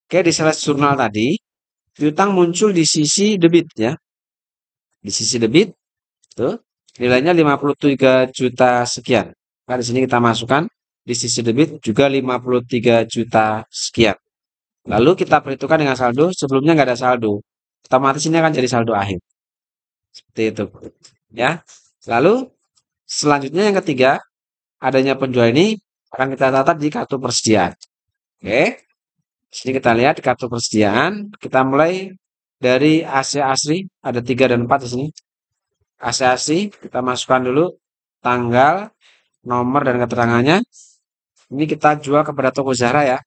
Oke, di sales jurnal tadi piutang muncul di sisi debit ya. Di sisi debit tuh nilainya 53 juta sekian. Nah, di sini kita masukkan di sisi debit juga 53 juta sekian. Lalu kita perhitungkan dengan saldo, sebelumnya nggak ada saldo. Otomatis ini akan jadi saldo akhir. Seperti itu. Ya. Lalu selanjutnya yang ketiga, adanya penjual ini akan kita catat di kartu persediaan. Oke. Di sini kita lihat di kartu persediaan, kita mulai dari AC asli, ada 3 dan 4 di sini. AC asli, kita masukkan dulu tanggal, nomor, dan keterangannya. Ini kita jual kepada toko Zahra ya.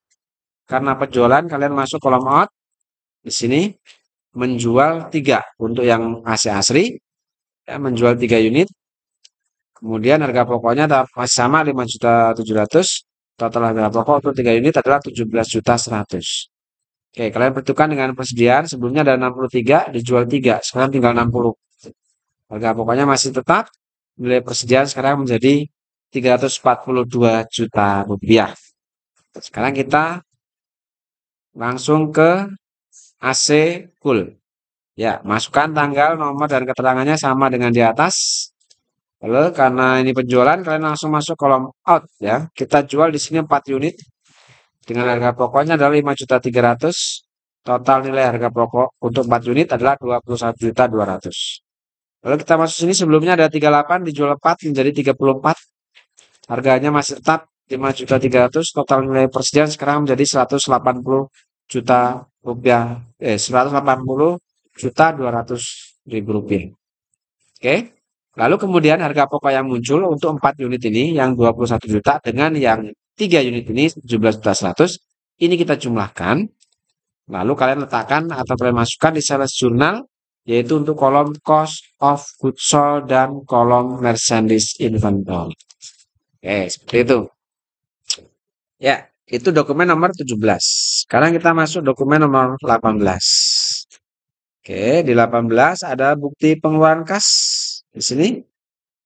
Karena penjualan, kalian masuk kolom out. Di sini menjual 3 untuk yang AC asli, ya, menjual 3 unit. Kemudian harga pokoknya masih sama 5.700.000. Total harga pokok untuk 3 unit adalah 17.100.000. Oke, kalian perhitungkan dengan persediaan. Sebelumnya ada 63, dijual 3. Sekarang tinggal 60. Harga pokoknya masih tetap. Nilai persediaan sekarang menjadi 342 juta rupiah. Sekarang kita langsung ke AC full. Ya, masukkan tanggal, nomor, dan keterangannya sama dengan di atas. Lalu karena ini penjualan, kalian langsung masuk kolom out ya. Kita jual di sini 4 unit dengan harga pokoknya adalah 5.300.000. Total nilai harga pokok untuk 4 unit adalah 21.200.000. Lalu kita masuk sini, sebelumnya ada 38, dijual 4 menjadi 34. Harganya masih tetap 5.300.000. Total nilai persediaan sekarang menjadi 180 juta rupiah. 180.200.000 rupiah. Oke. Lalu kemudian harga pokok yang muncul untuk 4 unit ini yang 21 juta dengan yang 3 unit ini 17.100 ini kita jumlahkan. Lalu kalian letakkan atau kalian masukkan di sales jurnal yaitu untuk kolom cost of goods sold dan kolom merchandise inventory. Oke, seperti itu. Ya, itu dokumen nomor 17. Sekarang kita masuk dokumen nomor 18. Oke, di 18 ada bukti pengeluaran kas di sini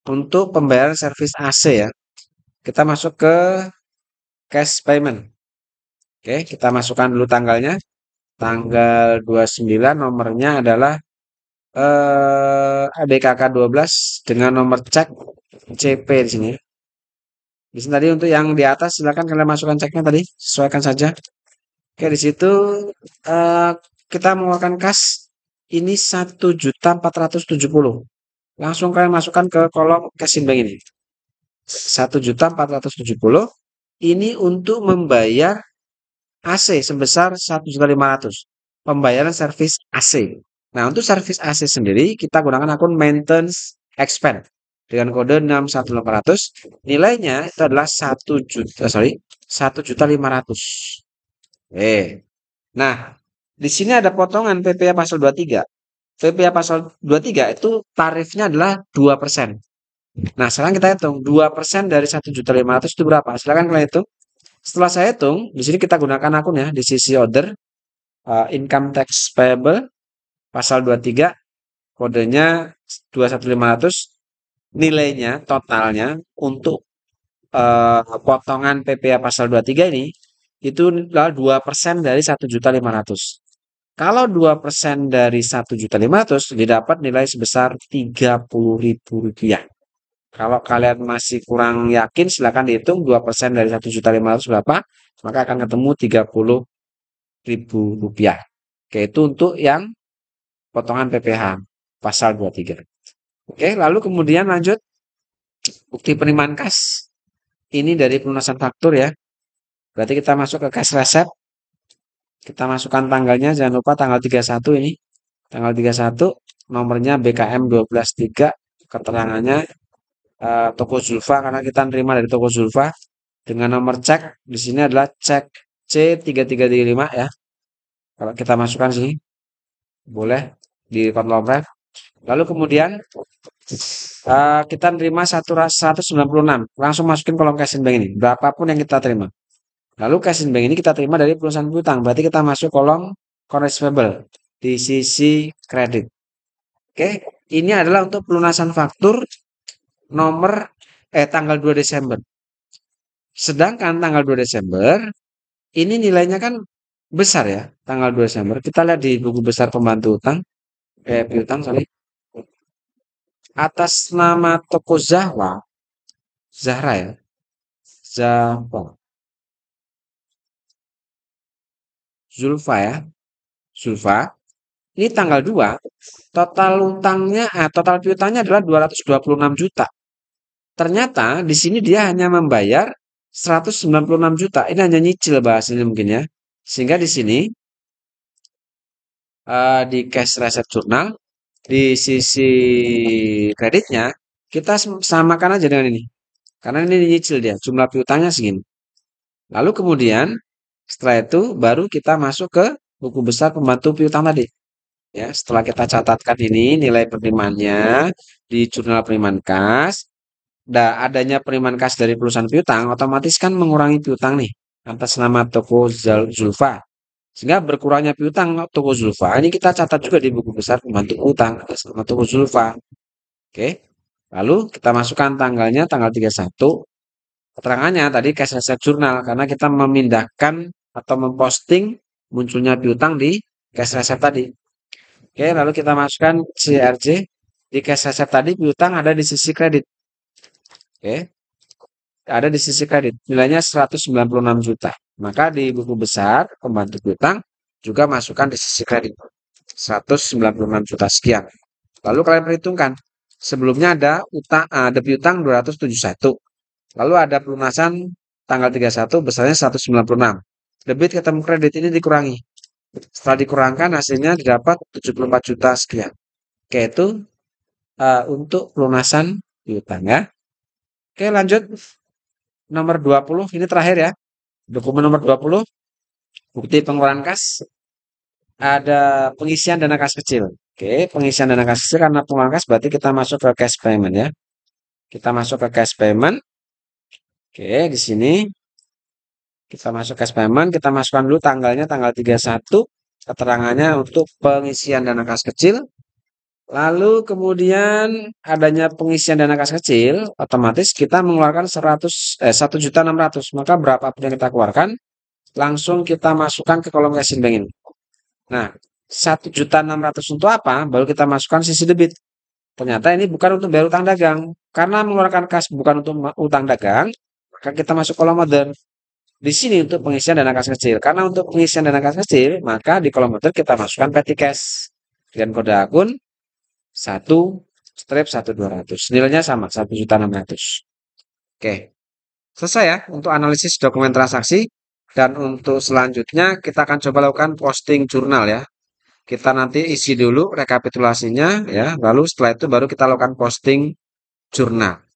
untuk pembayaran servis AC ya. Kita masuk ke cash payment. Oke, kita masukkan dulu tanggalnya. Tanggal 29 nomornya adalah ABKK 12 dengan nomor cek CP di sini. Di sini tadi untuk yang di atas silakan kalian masukkan ceknya tadi, sesuaikan saja. Oke, di situ eh, kita mengeluarkan kas ini 1.470. Langsung kalian masukkan ke kolom cash in bank ini. 1.470 ini untuk membayar AC sebesar 1.500.000. Pembayaran servis AC. Nah, untuk servis AC sendiri kita gunakan akun maintenance expense dengan kode 61800. Nilainya itu adalah 1.500.000. Nah, di sini ada potongan PPh pasal 23. PPh pasal 23 itu tarifnya adalah 2%. Nah, sekarang kita hitung 2% dari 1.500.000 itu berapa? Silakan kalian hitung. Setelah saya hitung, di sini kita gunakan akun ya di sisi order income tax payable pasal 23 kodenya 2.500 nilainya totalnya untuk potongan PPh pasal 23 ini itu adalah 2% dari 1.500.000. Kalau 2% dari 1.500.000 didapat nilai sebesar Rp30.000. Kalau kalian masih kurang yakin silakan dihitung 2% dari 1.500.000 berapa, maka akan ketemu Rp30.000. Oke, itu untuk yang potongan PPh pasal 23. Oke, lalu kemudian lanjut bukti penerimaan kas. Ini dari pelunasan faktur ya. Berarti kita masuk ke cash receipt. Kita masukkan tanggalnya, jangan lupa tanggal 31 ini. Tanggal 31, nomornya BKM 123, keterangannya toko Zulfa karena kita nerima dari toko Zulfa dengan nomor cek di sini adalah cek C3335 ya. Kalau kita masukkan sini boleh di konlomer. Lalu kemudian kita nerima 196. Langsung masukin kolom cash in bank ini. Berapapun yang kita terima. Lalu cash in bank ini kita terima dari perusahaan piutang. Berarti kita masuk kolom receivable di sisi kredit. Oke, ini adalah untuk pelunasan faktur nomor tanggal 2 Desember. Sedangkan tanggal 2 Desember ini nilainya kan besar ya, tanggal 2 Desember. Kita lihat di buku besar pembantu utang, piutang sorry. Atas nama toko Zahra ya. Zulfa ya. Zulfa. Ini tanggal 2, total utangnya total piutangnya adalah 226 juta. Ternyata di sini dia hanya membayar 196 juta. Ini hanya nyicil bahasanya mungkin ya. Sehingga di sini di cash receipt jurnal di sisi kreditnya kita samakan aja dengan ini. Karena ini nyicil dia, jumlah piutangnya segini. Lalu kemudian setelah itu baru kita masuk ke buku besar pembantu piutang tadi. Ya, setelah kita catatkan ini nilai penerimaannya di jurnal penerimaan kas, adanya penerimaan kas dari perusahaan piutang otomatis kan mengurangi piutang nih atas nama toko Zulfa. Sehingga berkurangnya piutang toko Zulfa ini kita catat juga di buku besar pembantu piutang atas nama toko Zulfa. Oke. Lalu kita masukkan tanggalnya tanggal 31. Keterangannya tadi cash receipt jurnal karena kita memindahkan atau memposting munculnya piutang di cash receipt tadi. Oke, lalu kita masukkan CRJ di cash receipt tadi piutang ada di sisi kredit. Oke. Ada di sisi kredit. Nilainya 196 juta. Maka di buku besar pembantu piutang juga masukkan di sisi kredit. 196 juta sekian. Lalu kalian perhitungkan. Sebelumnya ada piutang 271. Lalu ada pelunasan tanggal 31 besarnya 196. Debit ketemu kredit ini dikurangi. Setelah dikurangkan hasilnya didapat 74 juta sekian. Oke, itu untuk pelunasan piutang ya. Oke, lanjut nomor 20 ini terakhir ya. Dokumen nomor 20 bukti pengeluaran kas, ada pengisian dana kas kecil. Oke, pengisian dana kas kecil karena pengeluaran kas berarti kita masuk ke cash payment ya. Kita masuk ke cash payment. Oke, di sini kita masuk cash payment, kita masukkan dulu tanggalnya tanggal 31, keterangannya untuk pengisian dana kas kecil. Lalu kemudian adanya pengisian dana kas kecil, otomatis kita mengeluarkan 1.600.000. Maka berapapun yang kita keluarkan, langsung kita masukkan ke kolom cash in bank ini. Nah, 1.600.000 untuk apa? Baru kita masukkan sisi debit. Ternyata ini bukan untuk bayar utang dagang. Karena mengeluarkan kas bukan untuk utang dagang, maka kita masuk kolom order. Di sini untuk pengisian dana kas kecil. Karena untuk pengisian dana kas kecil, maka di kolom order kita masukkan petty cash dengan kode akun 1/1200. Nilainya sama 1.600.000. Oke. Selesai ya untuk analisis dokumen transaksi. Dan untuk selanjutnya kita akan coba lakukan posting jurnal ya. Kita nanti isi dulu rekapitulasinya ya. Lalu setelah itu baru kita lakukan posting jurnal.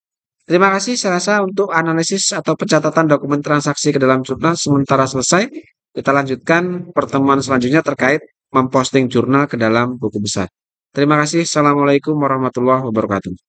Terima kasih saya rasa untuk analisis atau pencatatan dokumen transaksi ke dalam jurnal sementara selesai. Kita lanjutkan pertemuan selanjutnya terkait memposting jurnal ke dalam buku besar. Terima kasih. Assalamualaikum warahmatullahi wabarakatuh.